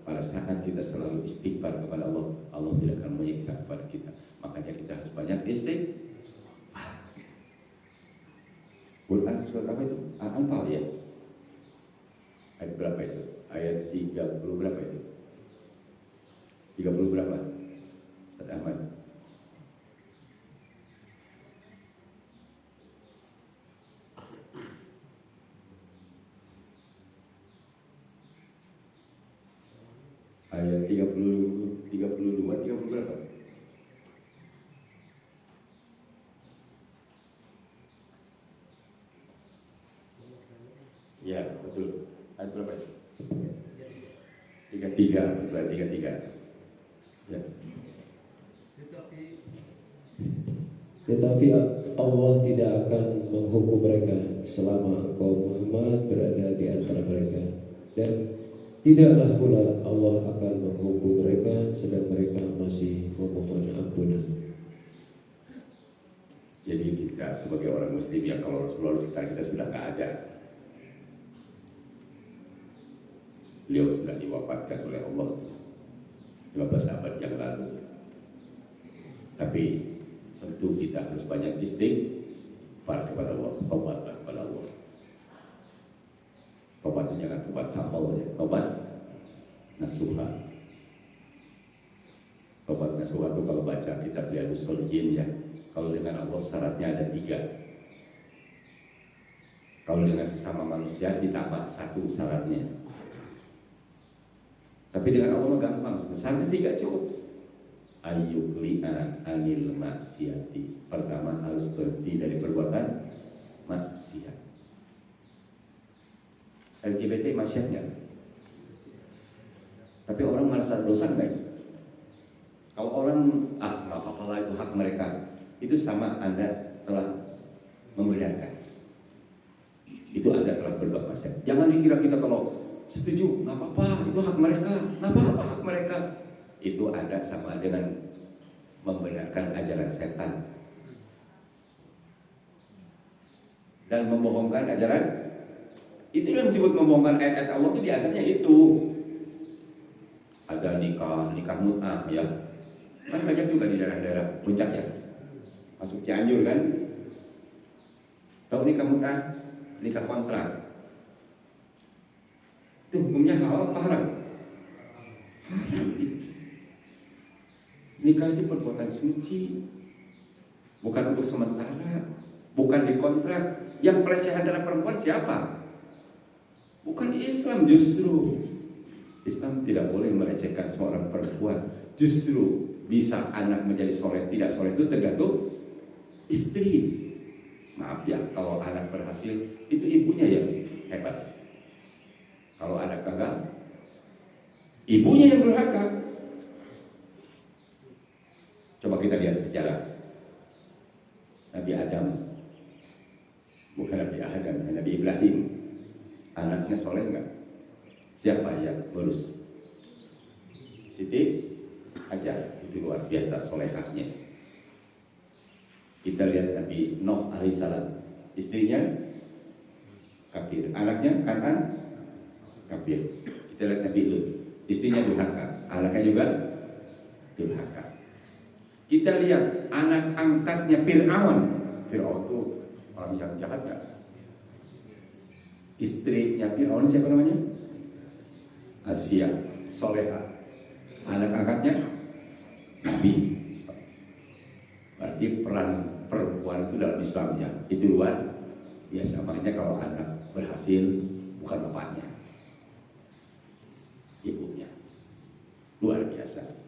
Speaker 1: pada saat kita selalu istighfar kepada Allah, Allah tidak akan menyiksa kepada kita. Makanya kita harus banyak istighfar. Quran surat apa itu? Al-Anfal ya? Ayat berapa itu? Ayat 30 berapa itu? 30 berapa? Ustaz Ahmad. Ayat 30, 32, 30 berapa? Ya, betul. Ayat berapa itu? 33, betul, 33. Ya.
Speaker 2: Tetapi Allah tidak akan menghukum mereka selama kaum Muhammad berada di antara mereka, dan tidaklah pula Allah akan menghukum mereka sedang mereka masih memohon ampunan.
Speaker 1: Jadi kita sebagai orang Muslim yang kalau Rasulullah sekarang kita sudah nggak ada, beliau sudah diwafatkan oleh Allah 15 abad yang lalu. Tapi tentu kita harus banyak istighfar kepada Allah, taubatlah kepada Allah. Taubat itu jangan taubat sampel ya, taubat nasuha. Taubat nasuha itu kalau baca kitab Riyadhus Shalihin ya, kalau dengan Allah syaratnya ada 3. Kalau dengan sesama manusia ditambah 1 syaratnya. Tapi dengan Allah gampang, syaratnya 3 cukup. Ayyuli'an anil maksiati. Pertama harus berhenti dari perbuatan maksiat. LGBT maksiat nggak? Tapi orang merasa dosa nggak? Kalau orang nggak apa-apa lah, itu hak mereka, itu sama Anda telah membedakan. Itu Anda telah berbuat maksiat. Jangan dikira kita kalau setuju nggak apa-apa, itu hak mereka, nggak apa-apa hak mereka. Itu Anda sama dengan membenarkan ajaran setan dan membohongkan ajaran. Itu yang disebut membohongkan ayat-ayat Allah, itu diantaranya itu. Ada nikah mut'ah ya. Kan banyak juga di daerah-daerah puncak ya. Masuk Cianjur kan. Tahu nikah mut'ah, nikah kontrak. Itu hukumnya halal apa haram? Haram itu. Nikah itu perbuatan suci, bukan untuk sementara, bukan dikontrak. Yang pelecehan terhadap perempuan siapa? Bukan Islam justru. Islam tidak boleh melecehkan seorang perempuan. Justru bisa anak menjadi soleh, tidak soleh itu tergantung istri. Maaf ya, kalau anak berhasil itu ibunya yang hebat. Kalau anak gagal, ibunya yang durhaka. Coba kita lihat sejarah Nabi Adam, bukan Nabi Adam, Nabi Ibrahim. Anaknya soleh enggak? Siapa yang ngurus? Siti Hajar, itu luar biasa solehahnya. Kita lihat Nabi Nuh alaihissalam, istrinya kafir, anaknya Kanan kafir. Kita lihat Nabi Lut, istrinya durhaka, anaknya juga durhaka. Kita lihat anak angkatnya Fir'aun. Fir'aun itu orang yang jahat gak? Istrinya Fir'aun siapa namanya? Asia, soleha. Anak angkatnya Nabi. Berarti peran perempuan itu dalam Islamnya itu luar biasa. Makanya kalau anak berhasil bukan bapaknya, ibunya. Luar biasa.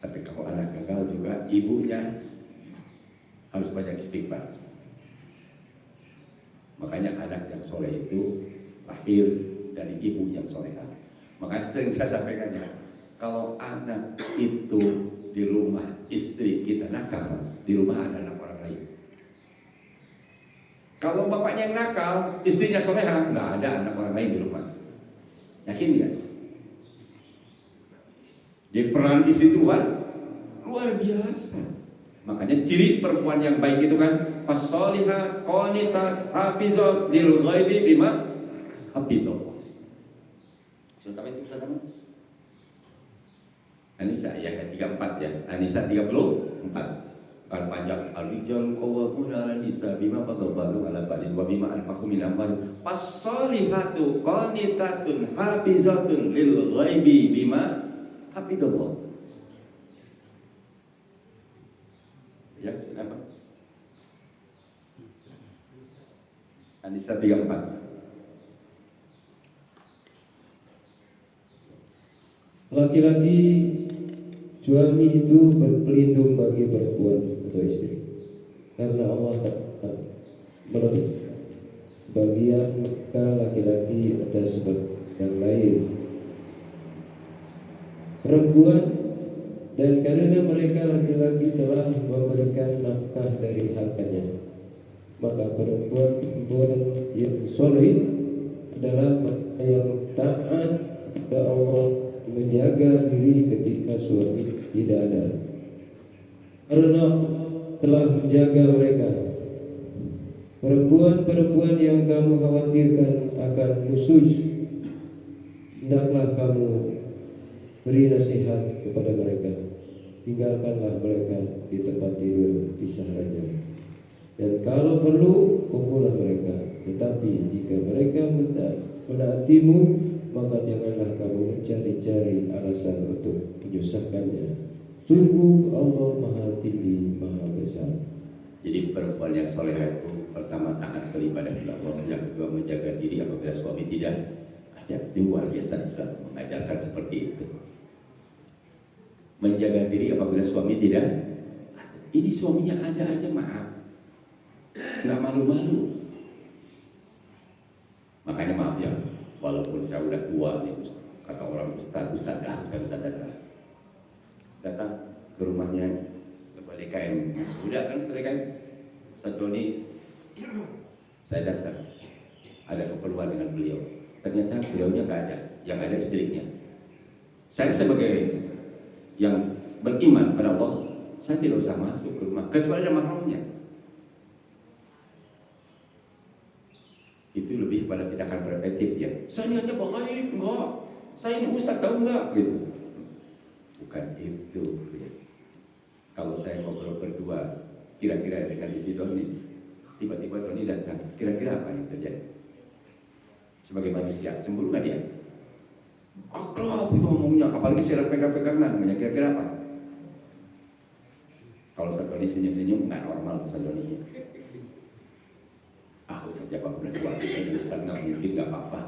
Speaker 1: Tapi kalau anak gagal juga ibunya harus banyak istighfar. Makanya anak yang soleh itu lahir dari ibu yang soleha. Makanya sering saya sampaikan ya, kalau anak itu di rumah istri kita nakal, di rumah ada anak orang lain. Kalau bapaknya yang nakal, istrinya soleha, nggak ada anak orang lain di rumah. Yakin ya? Jadi peran istri itu luar biasa. Makanya ciri perempuan yang baik itu kan as-solihah, qanitat, hafizat lil ghaibi bima hafizallah. Surat apa itu saudara? An-Nisa ayat 34 ya. An-Nisa 34. Kan panjang al-rijal qawwamuna 'ala nisa bima faddalu 'ala ba'din wa bima anfaqu min amwalihim. As-solihatu qanitatun hafizatun lil ghaibi bima hafizallah. Ya, kenapa? An-Nisa 34.
Speaker 2: Laki-laki suami itu berpelindung bagi perempuan atau istri, karena Allah tak melebih sebagian laki-laki atas yang lain perempuan, dan karena mereka laki-laki telah memberikan nafkah dari hartanya, maka perempuan yang soleh adalah yang taat kepada Allah, menjaga diri ketika suami tidak ada, karena telah menjaga mereka. Perempuan-perempuan yang kamu khawatirkan akan khusus, hendaklah kamu beri nasihat kepada mereka, tinggalkanlah mereka di tempat tidur pisah saja, dan kalau perlu pukullah mereka. Tetapi jika mereka menaatimu, maka janganlah kamu mencari-cari alasan untuk menyusahkannya. Sungguh Allah Maha Tinggi, Maha Besar.
Speaker 1: Jadi perempuan yang soleha itu pertama taat beribadah kepada Allah, yang kedua menjaga diri apabila suami tidak ada. Itu luar biasa, Islam mengajarkan seperti itu. Menjaga diri apabila suami tidak ada. Ini suaminya ada aja, maaf, nggak malu-malu. Makanya maaf ya, walaupun saya udah tua nih, kata orang ustaz datang ke rumahnya ketua DKM, udah kan ketua DKM Ustaz Doni, saya datang ada keperluan dengan beliau, ternyata beliaunya nggak ada, yang ada istrinya. Saya sebagai yang beriman pada Allah, saya tidak usah masuk ke rumah kecuali ada mahramnya. Itu lebih pada tindakan preventif ya. Saya ini aja baik, enggak. Saya ini ustaz, tahu enggak? Gitu. Bukan itu. Ya. Kalau saya ngobrol berdua, kira-kira dengan istri Doni, tiba-tiba Doni datang, kira-kira apa yang terjadi? Sebagai manusia, cemburu nggak dia? Akrab itu ngomongnya, apalagi saya pegang-pegangan, namanya kira-kira apa? Kalau Ustaz Doni senyum-senyum, nggak normal Ustaz Doni. Ustaz Jabang udah tua, ini Ustaz nggak mungkin, nggak apa-apa.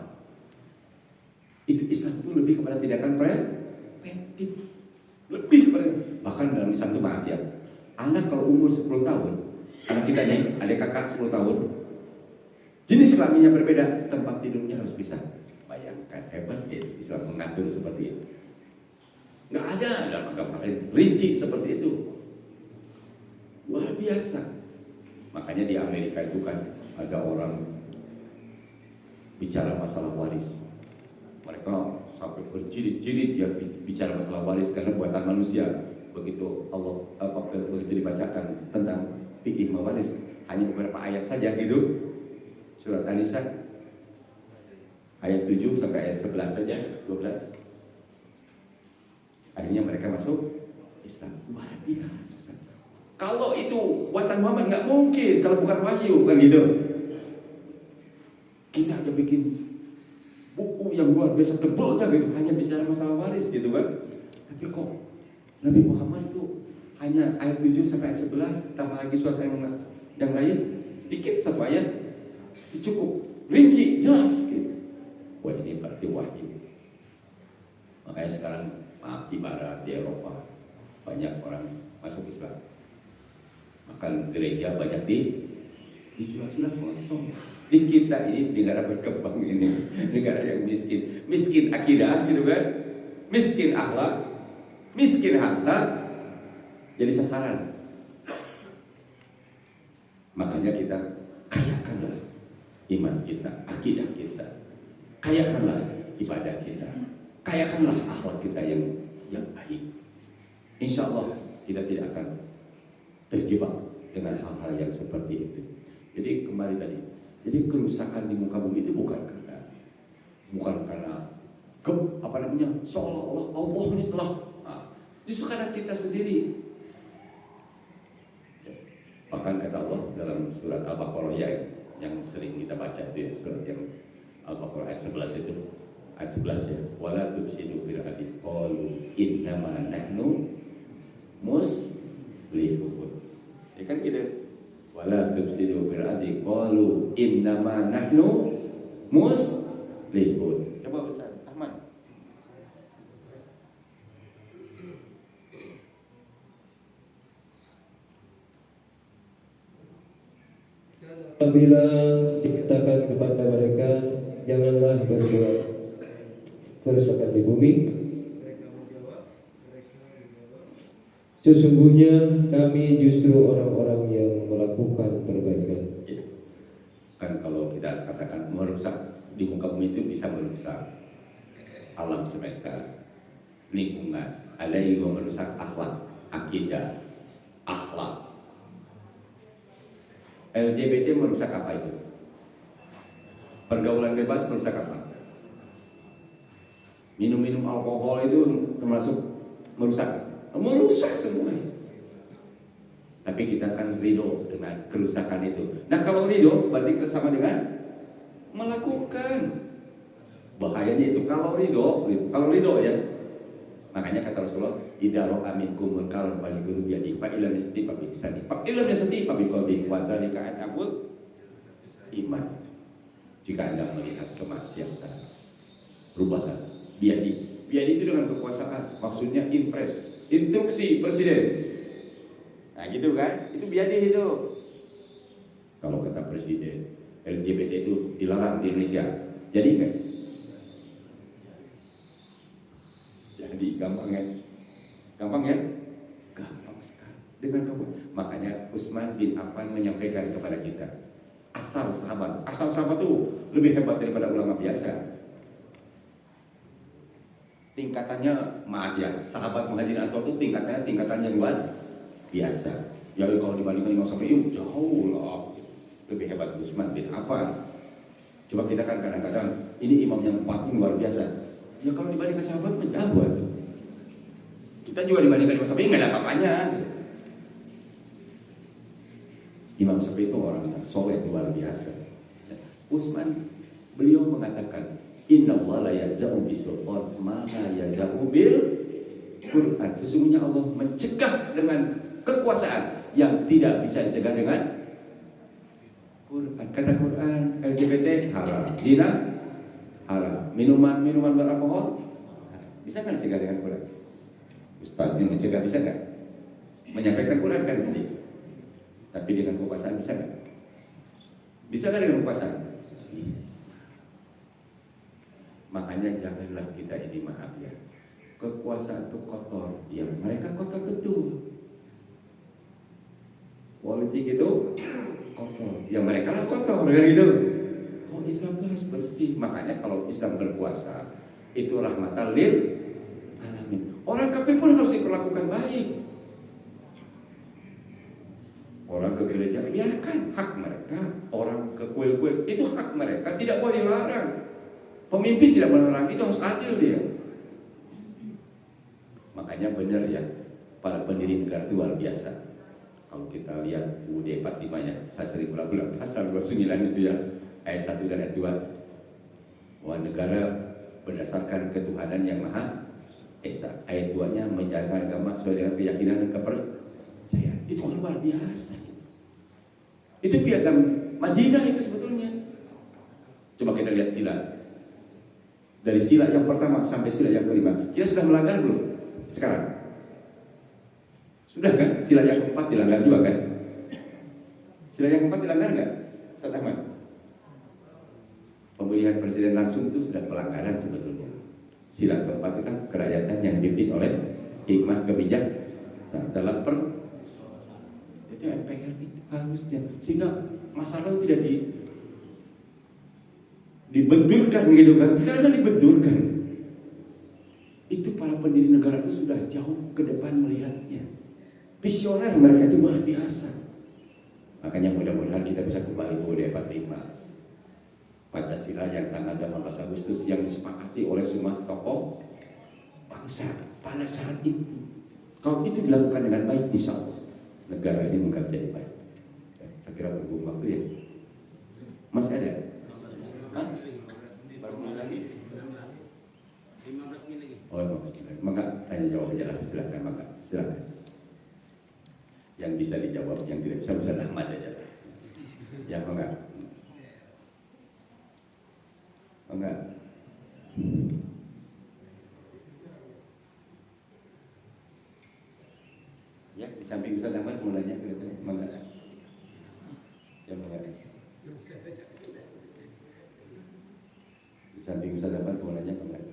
Speaker 1: Itu Islam itu lebih kepada tindakan preventif, lebih kepada, bahkan dalam Islam itu maaf ya, anak kalau umur 10 tahun, anak kita nih, adik kakak 10 tahun, jenis kelaminnya berbeda, tempat tidurnya harus bisa. Bayangkan hebat ya, Islam mengatur seperti itu. Nggak ada dalam agama lain rinci seperti itu, luar biasa. Makanya di Amerika itu kan ada orang bicara masalah waris, mereka sampai berjilid-jilid ya bicara masalah waris karena buatan manusia. Begitu Allah begitu dibacakan tentang fikih mawaris, hanya beberapa ayat saja gitu, surat An-Nisa ayat 7 sampai ayat 11 saja, 12. Akhirnya mereka masuk Islam. Luar biasa. Kalau itu buatan Muhammad nggak mungkin, kalau bukan wahyu kan gitu. Kita aja bikin buku yang luar biasa tebalnya gitu, hanya bicara masalah waris gitu kan. Tapi kok Nabi Muhammad itu hanya ayat 7 sampai ayat 11, tambah lagi suatu yang lain sedikit, satu ayat itu cukup rinci, jelas gitu. Wah, ini berarti wahyu. Makanya sekarang maaf, di barat, di Eropa banyak orang masuk Islam. Bahkan gereja banyak dijual, sudah kosong. Di kita ini negara berkembang ini, negara yang miskin akidah gitu kan, miskin akhlak, miskin harta, jadi sasaran. Makanya kita kayakanlah iman kita, akidah kita, kayakanlah ibadah kita, kayakanlah akhlak kita yang baik. Insya Allah kita tidak akan terjebak dengan hal-hal yang seperti itu. Jadi kembali tadi, jadi kerusakan di muka bumi itu bukan karena seolah-olah Allah ini telah, justru karena kita sendiri. Bahkan kata Allah dalam surat Al-Baqarah yang sering kita baca itu ya, surat yang Al-Baqarah ayat 11 itu, ayat 11 ya, wala tufsidu fil ardi qalu innama nahnu muslihun. Ya kan gitu. Wala tufsidu fil ardi qalu innama nahnu muslihun. Coba Ustaz Ahmad.
Speaker 2: Apabila dikatakan kepada mereka, janganlah berbuat kerusakan di bumi, sesungguhnya kami justru orang-orang yang melakukan perbaikan.
Speaker 1: Ya. Kan kalau kita katakan merusak di muka bumi itu bisa merusak alam semesta, lingkungan, ada yang merusak akhlak, akidah, akhlak. LGBT merusak apa itu? Pergaulan bebas merusak apa? Minum-minum alkohol itu termasuk merusak? Merusak semua. Tapi kita akan ridho dengan kerusakan itu. Nah kalau ridho berarti sama dengan melakukan. Bahayanya itu kalau ridho ya. Makanya kata Rasulullah, idza ra'a minkum munkaran falyughayyirhu bi yadihi, fa illam yastati' fa bi lisanihi, fa illam yastati' fa bi qalbihi, wa dzalika adabul iman. Jika Anda melihat kemaksiatan, rubahlah biadi. Biadi itu dengan kekuasaan, maksudnya instruksi presiden. Nah gitu kan, itu biadi itu. Kalau kata presiden, LGBT itu dilarang di Indonesia, jadi enggak? Jadi gampang ya, gampang sekali dengan kamu. Makanya Utsman bin Affan menyampaikan kepada kita, asal sahabat itu lebih hebat daripada ulama biasa. Tingkatannya, maaf ya, sahabat Muhajirin Ansor itu tingkatan yang luar biasa. Ya kalau dibandingkan Imam Syafi'i jauh lah lebih hebat Utsman bin Affan. Coba kita kan kadang-kadang ini imam yang paling luar biasa. Ya kalau dibandingkan sahabat menjawab. Kita juga dibandingkan Imam Syafi'i nggak ada apa-apanya. Imam Syafi'i itu orang yang soleh luar biasa. Utsman beliau mengatakan, Inna Allah la yaz'u bisultan ma la yaz'u bil Quran. Sesungguhnya Allah mencegah dengan kekuasaan yang tidak bisa dicegah dengan Quran. Kata Quran, LGBT haram, zina haram, minuman beralkohol bisa nggak dicegah dengan Quran? Ustaz yang mencegah bisa nggak? Menyampaikan Quran kan tadi. Tapi dengan kekuasaan bisa nggak? Bisa nggak dengan kekuasaan? Bisa. Makanya janganlah kita ini, maaf ya, kekuasaan itu kotor. Ya mereka kotor betul. Politik itu kotor. Ya mereka lah kotor, kan gitu. Kalau Islam itu harus bersih. Makanya kalau Islam berkuasa itu rahmatan lil alamin. Orang kafir pun harus diperlakukan baik. Orang ke gereja biarkan, hak mereka. Orang ke kuil-kuil itu hak mereka, tidak boleh dilarang. Pemimpin tidak boleh dilarang, itu harus adil dia. Makanya benar ya, para pendiri negara itu luar biasa. Kalau kita lihat UUD 45-nya, saya sering ulang-ulang pasal 29 itu ya, ayat 1 dan ayat 2. Bahwa negara berdasarkan ketuhanan yang maha esa. Ayat 2-nya menjalankan agama sesuai dengan keyakinan dan kepercayaan. Itu luar biasa. Itu piagam Madinah itu sebetulnya. Coba kita lihat sila. Dari sila yang pertama sampai sila yang kelima, kita sudah melanggar belum sekarang? Sudah kan? Sila yang keempat dilanggar juga kan? Sila yang keempat dilanggar nggak? Ustaz Ahmad? pemilihan presiden langsung itu sudah pelanggaran sebetulnya. Sila keempat itu kan kerakyatan yang dipimpin oleh hikmah kebijaksanaan dalam itu MPR itu harusnya, sehingga masalah tidak dibenturkan gitu kan. Sekarang kan dibenturkan. Itu para pendiri negara itu sudah jauh ke depan melihatnya. Visioner mereka itu luar biasa. Makanya mudah-mudahan kita bisa kembali ke UUD 45. Pancasila yang tanggal 18 Agustus yang disepakati oleh semua tokoh bangsa pada saat itu. Kalau itu dilakukan dengan baik, insya Allah negara ini akan jadi baik. Saya kira berhubung waktu ya. Masih ada? Hah? Baru mulai lagi? 15 menit lagi. Oh, 15 menit. Maka tanya jawab aja lah, silakan maka. Silakan. Yang bisa dijawab, yang tidak bisa Ustaz Ahmad aja lah. Ya, maka. Enggak. Ya, di samping Ustaz Ahmad mau nanya kelihatannya, enggak. Ya, enggak. Di samping Ustaz Ahmad mau nanya enggak.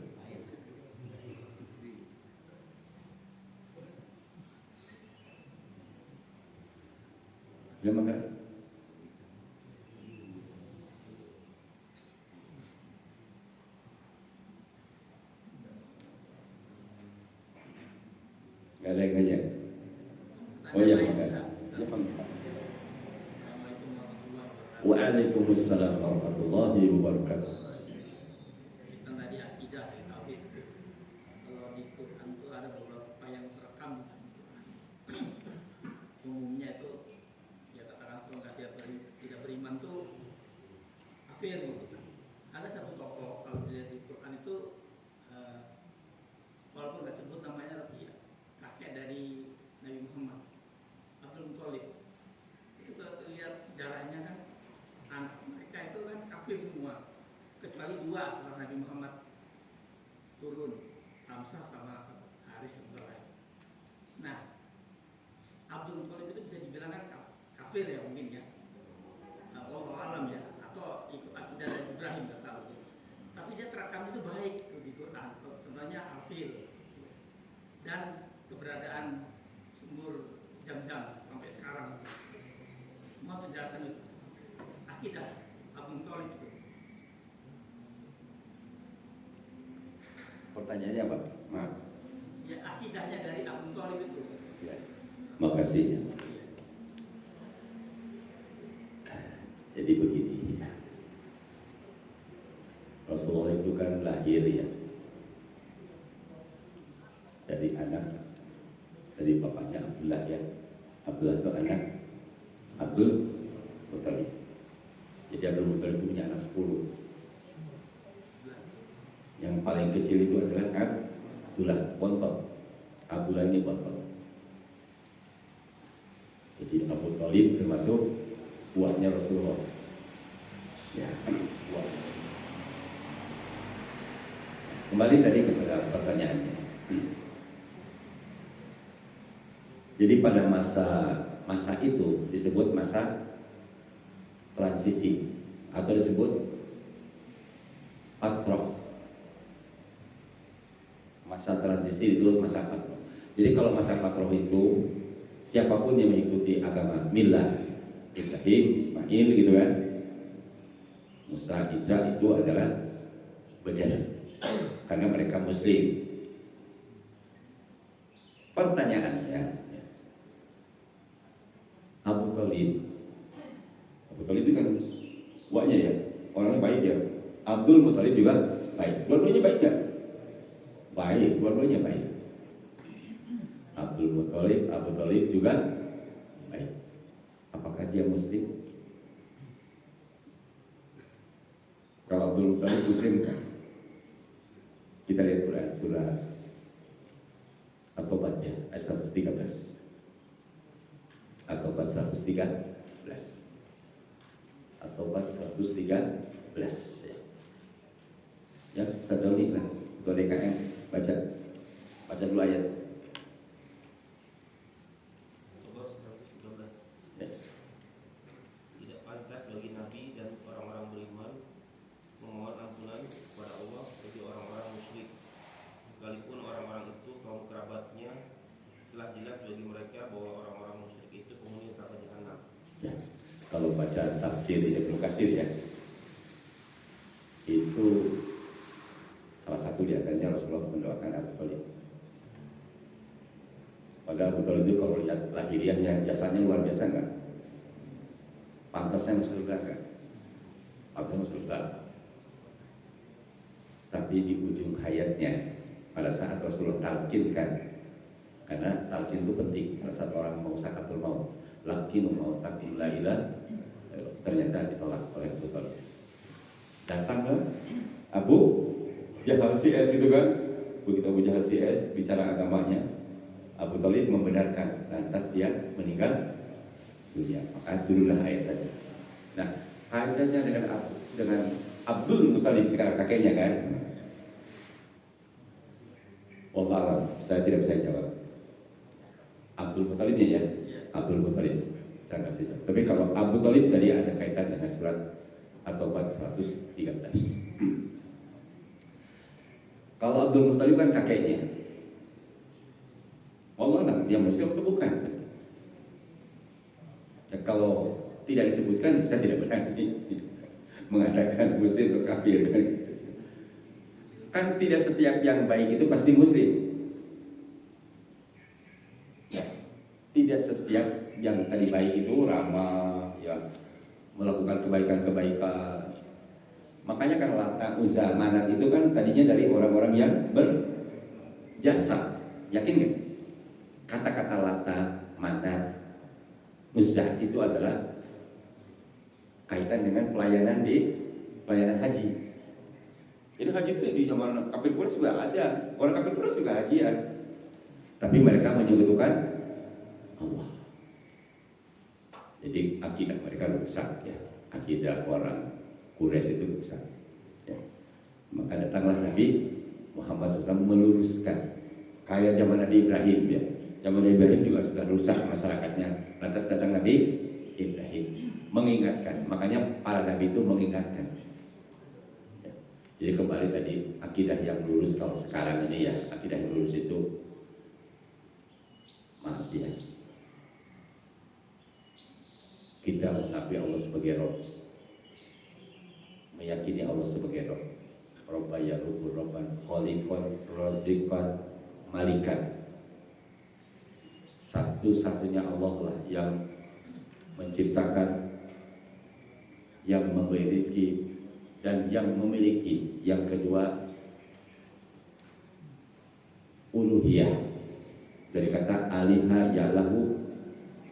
Speaker 1: Ya, enggak. Gak ada yang nanya. Oh ya, maka. Waalaikumsalam warahmatullahi wabarakatuh.
Speaker 3: Kan tadi akidah tauhid. Kalau di Quran itu ada beberapa yang terekam. Umumnya itu ya katakan kalau nggak tidak beriman tuh kafir. Ada satu tokoh kalau dilihat di Quran itu walaupun nggak sebut namanya tapi ya kakek dari Nabi Muhammad, Abdul Muthalib. Itu kalau lihat sejarahnya kan anak mereka itu kan kafir semua kecuali dua setelah Nabi Muhammad turun, Hamzah sama Haris sebenarnya. Nah, Abdul Muthalib itu bisa dibilang kan kafir ya mungkin ya, Allah alam ya, atau ikut akidah dari Ibrahim nggak tahu. Tapi dia terekam itu baik di Quran, contohnya Hafil dan keberadaan sumur Zam-Zam sampai sekarang. Semua penjelasan itu akidah Abdul Muthalib itu.
Speaker 1: Pertanyaannya apa? Maaf.
Speaker 3: Ya akidahnya dari Abdul Muthalib itu.
Speaker 1: Ya. Makasih. Jadi begini, Rasulullah itu kan lahir ya dari anak, dari bapaknya Abdullah ya. Abdullah itu anak Abdul Muthalib. Jadi Abdul Muthalib itu punya anak 10. Yang paling kecil itu adalah Abdullah Bontot. Abdullah ini Bontot. Jadi Abu Thalib termasuk buahnya Rasulullah. Ya, buah. Kembali tadi kepada pertanyaannya. Jadi pada masa itu disebut masa transisi atau disebut patroh. Masa transisi disebut masa patroh. Jadi kalau masa patroh itu siapapun yang mengikuti agama Millah Ibrahim, Ismail gitu kan, Musa, Isa itu adalah benar karena mereka Muslim. Pertanyaannya, Abu Thalib itu kan buahnya ya, orangnya baik ya. Abdul Muthalib juga baik, dua-duanya baik ya? Baik, dua-duanya baik. Abdul Muthalib, Abu Thalib juga baik. Apakah dia Muslim? Kalau Abdul Muthalib Muslim kan? Kita lihat Quran surah At-Taubah ya, ayat 113. At-Taubah 113. At-Taubah 113 ya. Ya, Ustaz Dauli lah, Ketua DKM baca dulu ayat.
Speaker 4: At-Taubah 113.
Speaker 1: Ya.
Speaker 4: Tidak pantas bagi Nabi dan orang-orang beriman memohon ampunan kepada Allah bagi orang-orang musyrik, sekalipun orang-orang itu kaum kerabatnya, setelah jelas bagi mereka bahwa orang-orang musyrik itu penghuni neraka jahanam.
Speaker 1: Ya, kalau baca tafsir Ibnu Katsir ya, itu salah satu di antaranya Rasulullah mendoakan Abu Thalib. Padahal Abu Thalib itu kalau lihat lahiriahnya, jasanya luar biasa enggak? Pantasnya masuk surga enggak? Pantasnya masuk surga. Tapi di ujung hayatnya, pada saat Rasulullah talqinkan, karena talqin itu penting pada saat orang mau sakatul maut, lakinu mautakum la ilaha, ternyata ditolak oleh Abu Thalib. Datanglah Abu Jahal CS itu kan, begitu Abu Jahal CS bicara agamanya, Abu Thalib membenarkan, lantas dia meninggal dunia. Maka turunlah ayat tadi. Nah, kaitannya dengan Abdul Muthalib sekarang kakeknya kan. Wallahu a'lam, saya tidak bisa jawab. Abdul Muthalibnya ya, Abdul Muthalib. Saya nggak bisa jawab. Tapi kalau Abu Thalib tadi ada kaitan dengan surat At-Taubah 113. Kalau Abdul Muthalib kan kakeknya. Wallahu a'lam, dia Muslim atau bukan? Ya, kalau tidak disebutkan, saya tidak berani mengatakan Muslim atau kafir kan. Kan tidak setiap yang baik itu pasti Muslim. Ya, tidak setiap yang tadi baik itu ramah, ya, melakukan kebaikan-kebaikan. Makanya kan Lata, Uzza, Manat itu kan tadinya dari orang-orang yang berjasa. Yakin nggak? Kata-kata Lata, Manat, Uzza itu adalah kaitan dengan pelayanan haji. Jadi haji itu di zaman kafir Quraisy juga ada. Orang kafir Quraisy juga hajian. Tapi mereka menyebutkan Allah. Jadi akidah mereka rusak ya. Akidah orang Quraisy itu rusak. Ya. Maka datanglah Nabi Muhammad SAW meluruskan. Kayak zaman Nabi Ibrahim ya. Zaman Nabi Ibrahim juga sudah rusak masyarakatnya. Lantas datang Nabi Ibrahim mengingatkan. Makanya para nabi itu mengingatkan. Ya. Jadi kembali tadi akidah yang lurus kalau sekarang ini ya, akidah yang lurus itu maaf ya. Kita mengakui Allah sebagai Rabb, meyakini Allah sebagai Rabb, Rabba ya Rabbu Rabban, Khaliqan, Raziqan, Malikan. Satu-satunya Allah lah yang menciptakan, yang memberi rezeki, dan yang memiliki. Yang kedua, uluhiyah, dari kata aliha yalahu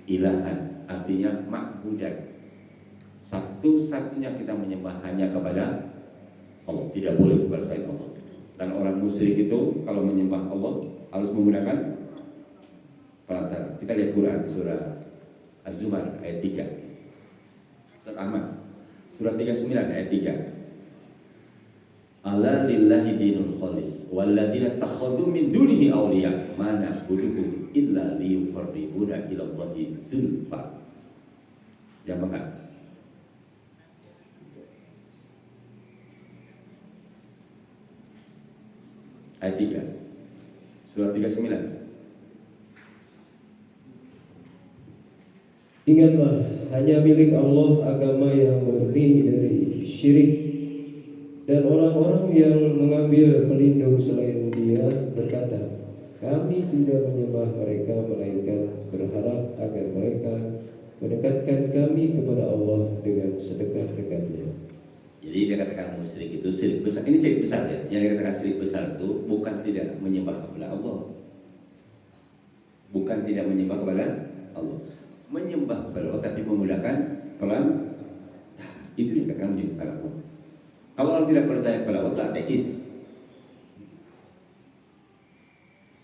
Speaker 1: ilahan, artinya ma'budan. Satu-satunya kita menyembah hanya kepada Allah, tidak boleh kepada selain Allah. Dan orang musyrik itu kalau menyembah Allah harus menggunakan perantara. Kita lihat Quran surah Az-Zumar ayat 3. Surat Ahmad surah 39 ayat 3. Ala lillahi dinul khalis walladzina takhadhu min dunihi awliya ma na'buduhum illa liyuqarribuna ila Allahi zulfa. Yang mana? Ayat 3 surah 39.
Speaker 2: Ingatlah, hanya milik Allah agama yang murni dari syirik, dan orang-orang yang mengambil pelindung selain Dia berkata, kami tidak menyembah mereka melainkan berharap agar mereka mendekatkan kami kepada Allah dengan sedekat-dekatnya.
Speaker 1: Jadi dia katakan musyrik itu syirik besar. Ini syirik besar ya. Yang dikatakan syirik besar itu bukan tidak menyembah kepada Allah, bukan tidak menyembah kepada Allah, menyembah kepada Allah tapi menggunakan peran. Itu yang dikatakan menyembah kepada Allah. Kalau orang tidak percaya kepada Allah, ateis.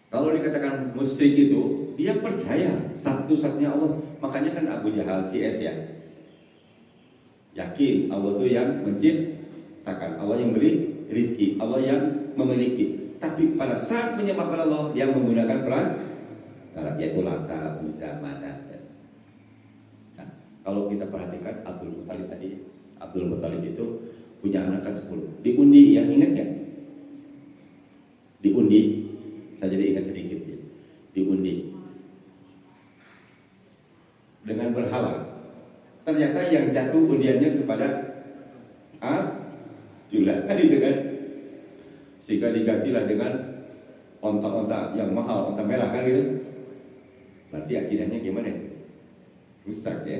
Speaker 1: Kalau dikatakan musyrik itu dia percaya satu-satunya Allah. Makanya kan Abu Jahal CS ya, yakin Allah itu yang menciptakan, Allah yang beri rizki, Allah yang memiliki. Tapi pada saat menyembah kepada Allah, dia menggunakan peran, yaitu Lata, Uzza, Manat. Nah, kalau kita perhatikan Abdul Muthalib tadi, Abdul Muthalib itu punya anak kan 10. Diundi ya, ingat nggak? Diundi, saya jadi ingat sedikit ya. Diundi dengan berhala. Ternyata yang jatuh undiannya kepada Abdullah, kan itu kan? Sehingga digantilah dengan onta-onta yang mahal, onta merah kan gitu. Berarti akidahnya gimana? Rusak ya.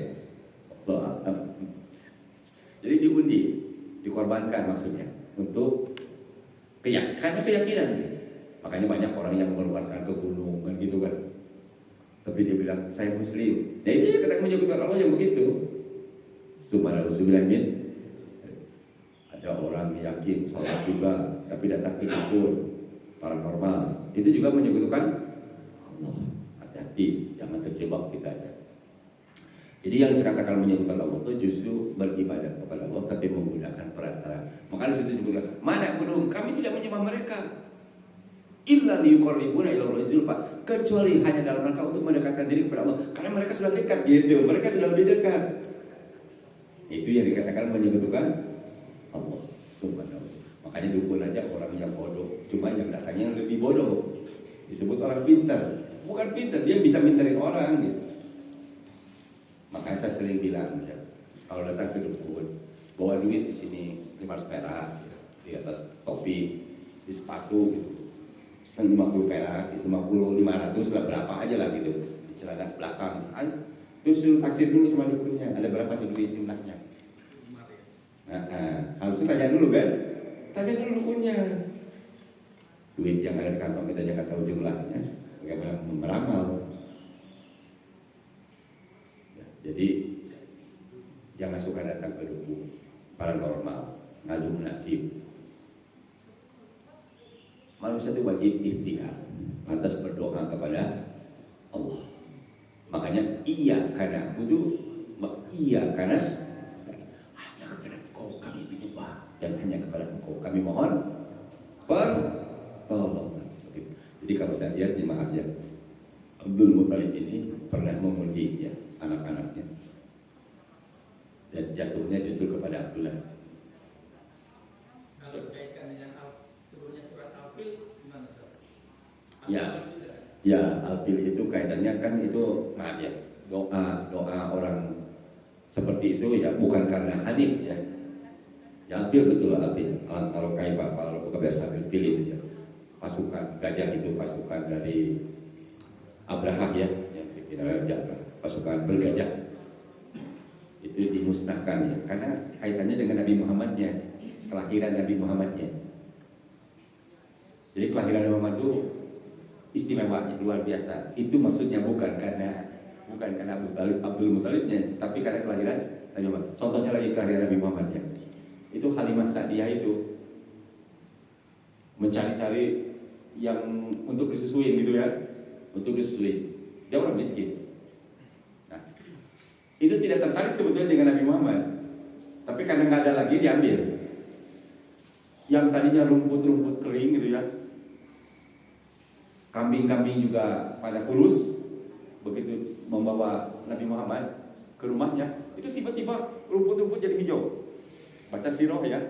Speaker 1: Jadi diundi, dikorbankan maksudnya untuk karena keyakinan. Makanya banyak orang yang mengeluarkan ke gunung kan gitu kan. Tapi dia bilang saya muslim. Nah itu ya kata menyebutkan Allah yang begitu. Subhanallah. Ada orang yakin sholat juga, tapi datang ke dukun paranormal. Itu juga menyebutkan Allah. Hati-hati, jangan terjebak kita ya. Jadi yang dikatakan menyebutkan Allah itu justru beribadah kepada Allah, tapi menggunakan perantara. Maka di situ disebutkan, mana belum kami tidak menyembah mereka. Illa liyuqarribuna ila Allah zulfa, kecuali hanya dalam rangka untuk mendekatkan diri kepada Allah, karena mereka sudah dekat gitu, mereka sudah lebih dekat. Itu yang dikatakan menyebutkan Allah subhanahu. Makanya dukun aja orang yang bodoh, cuma yang datangnya lebih bodoh disebut orang pintar. Bukan pintar, dia bisa mintarin orang gitu. Makanya saya sering bilang ya, kalau datang ke dukun, bawa duit di sini 500 perak di atas topi, di sepatu gitu. 50 perak, itu 50, 500 lah, berapa aja lah gitu. Di celana belakang. Terus suruh taksir dulu sama dukunnya, ada berapa tuh duit jumlahnya. Harusnya tanya dulu kan? Tanya dulu dukunnya. Duit yang ada di kantong kita jangan tahu jumlahnya, bagaimana meramal. Ya, jadi jangan suka datang ke dukun paranormal, ngadu nasib. Manusia itu wajib ikhtiar, lantas berdoa kepada Allah. Makanya iya karena budu, iya karena hanya kepada Engkau kami menyembah dan hanya kepada Engkau kami mohon pertolongan. Jadi kalau saya lihat jemaah ya, Abdul Muthalib ini pernah mengundi ya anak-anaknya dan jatuhnya justru kepada Abdullah.
Speaker 3: Kalau dikaitkan dengan turunnya surat Al-Fil gimana Ustaz?
Speaker 1: Ya, Al-Fil itu kaitannya kan itu maaf ya, doa orang seperti itu ya bukan karena Hanif ya. Ya Al-Fil betul Al-Fil. Kalau kaibah kalau kebiasaan Al-Fil itu ya. Pasukan gajah itu pasukan dari Abraha ya, yang dipimpin oleh Abraha. Pasukan bergajah itu dimusnahkan ya, karena kaitannya dengan Nabi Muhammadnya, kelahiran Nabi Muhammadnya. Jadi kelahiran Nabi Muhammad itu istimewa, luar biasa. Itu maksudnya bukan karena Abdul Muthalibnya, tapi karena kelahiran Nabi Muhammad. Contohnya lagi kelahiran Nabi Muhammadnya. Itu Halimah Sa'diyah itu mencari-cari yang untuk disusuin gitu ya, untuk disusuin. Dia orang miskin. Nah, itu tidak tertarik sebetulnya dengan Nabi Muhammad, tapi karena nggak ada lagi diambil. Yang tadinya rumput-rumput kering gitu ya, kambing-kambing juga pada kurus. Begitu membawa Nabi Muhammad ke rumahnya, itu tiba-tiba rumput-rumput jadi hijau. Baca sirah ya.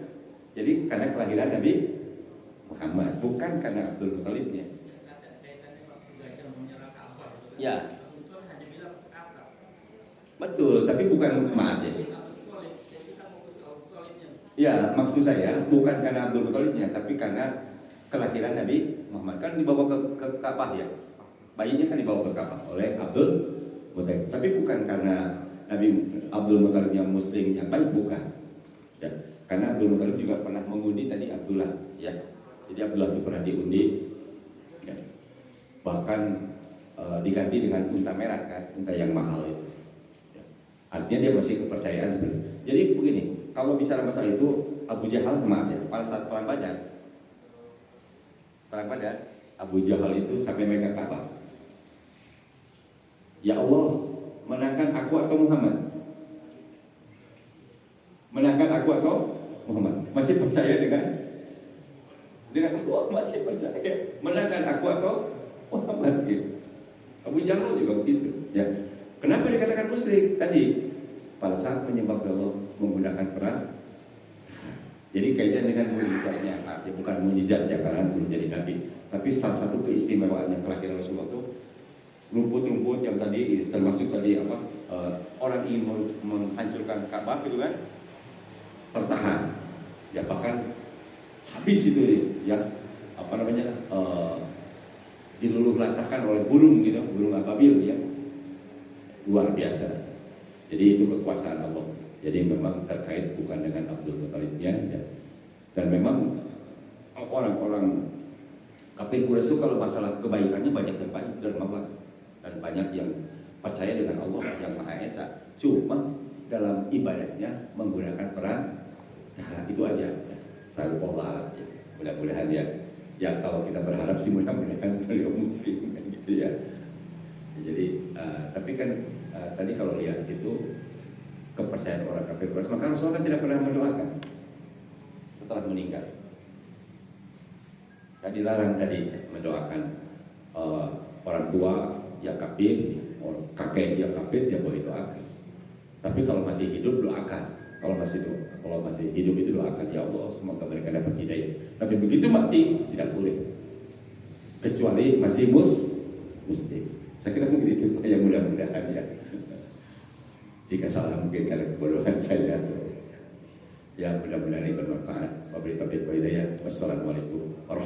Speaker 1: Jadi karena kelahiran Nabi Muhammad, bukan karena Abdul Muthalibnya. Ya. Betul, tapi bukan maaf ya. Ya, maksud saya bukan karena Abdul Muthalibnya, tapi karena kelahiran Nabi Muhammad. Kan dibawa ke Ka'bah ya. Bayinya kan dibawa ke Ka'bah oleh Abdul Muthalib. Tapi bukan karena Nabi Abdul Muthalib yang muslim yang baik, bukan. Ya, karena Abdul Muthalib juga pernah mengundi tadi Abdullah, ya. Jadi Abdullah itu pernah diundi, ya. Bahkan diganti dengan unta merah kan, unta yang mahal itu. Ya. Artinya dia masih kepercayaan sebenarnya. Jadi begini, kalau bicara masalah itu Abu Jahal sama ya, pada saat perang Badar, Abu Jahal itu sampai megang Ka'bah. Ya Allah, menangkan aku atau Muhammad? Menangkan aku atau Muhammad? Masih percaya dengan Allah, masih percaya menangkan aku atau Muhammad gitu. Abu Jahal juga begitu ya. Kenapa dikatakan musyrik? Tadi pada saat menyembah Allah menggunakan perang, Jadi kaitan dengan mukjizatnya, bukan mukjizatnya karena belum jadi nabi, tapi salah satu keistimewaannya kelahiran Rasulullah itu rumput-rumput yang tadi termasuk tadi apa orang ingin menghancurkan Ka'bah gitu kan, tertahan, ya bahkan habis itu ya apa namanya diluluh lantakkan oleh burung gitu, burung ababil ya, luar biasa. Jadi itu kekuasaan Allah. Jadi memang terkait bukan dengan Abdul Muthalibnya ya. Dan memang orang-orang kafir Quraisy itu kalau masalah kebaikannya banyak yang baik dermawan dan banyak yang percaya dengan Allah yang Maha Esa. Cuma dalam ibadahnya menggunakan perang cara itu aja. Ya. Saya Allah ya. Mudah-mudahan ya kalau kita berharap sih mudah-mudahan beliau muslim gitu ya. Jadi tapi kan tadi kalau lihat itu kepercayaan orang kafir Quraisy, maka Rasulullah tidak pernah mendoakan setelah meninggal. Kan dilarang tadi mendoakan orang tua yang kafir, kakek yang kafir dia boleh doakan. Tapi kalau masih hidup doakan. Kalau masih hidup itu doakan, ya Allah semoga mereka dapat hidayah. Tapi begitu mati tidak boleh. Kecuali masih muslim. Saya kira mungkin itu yang mudah-mudahan ya. Jika salah mungkin karena kebodohan saya. Ya mudah-mudahan ini bermanfaat. Wabillahi taufiq wal hidayah. Wassalamualaikum warahmatullahi wabarakatuh.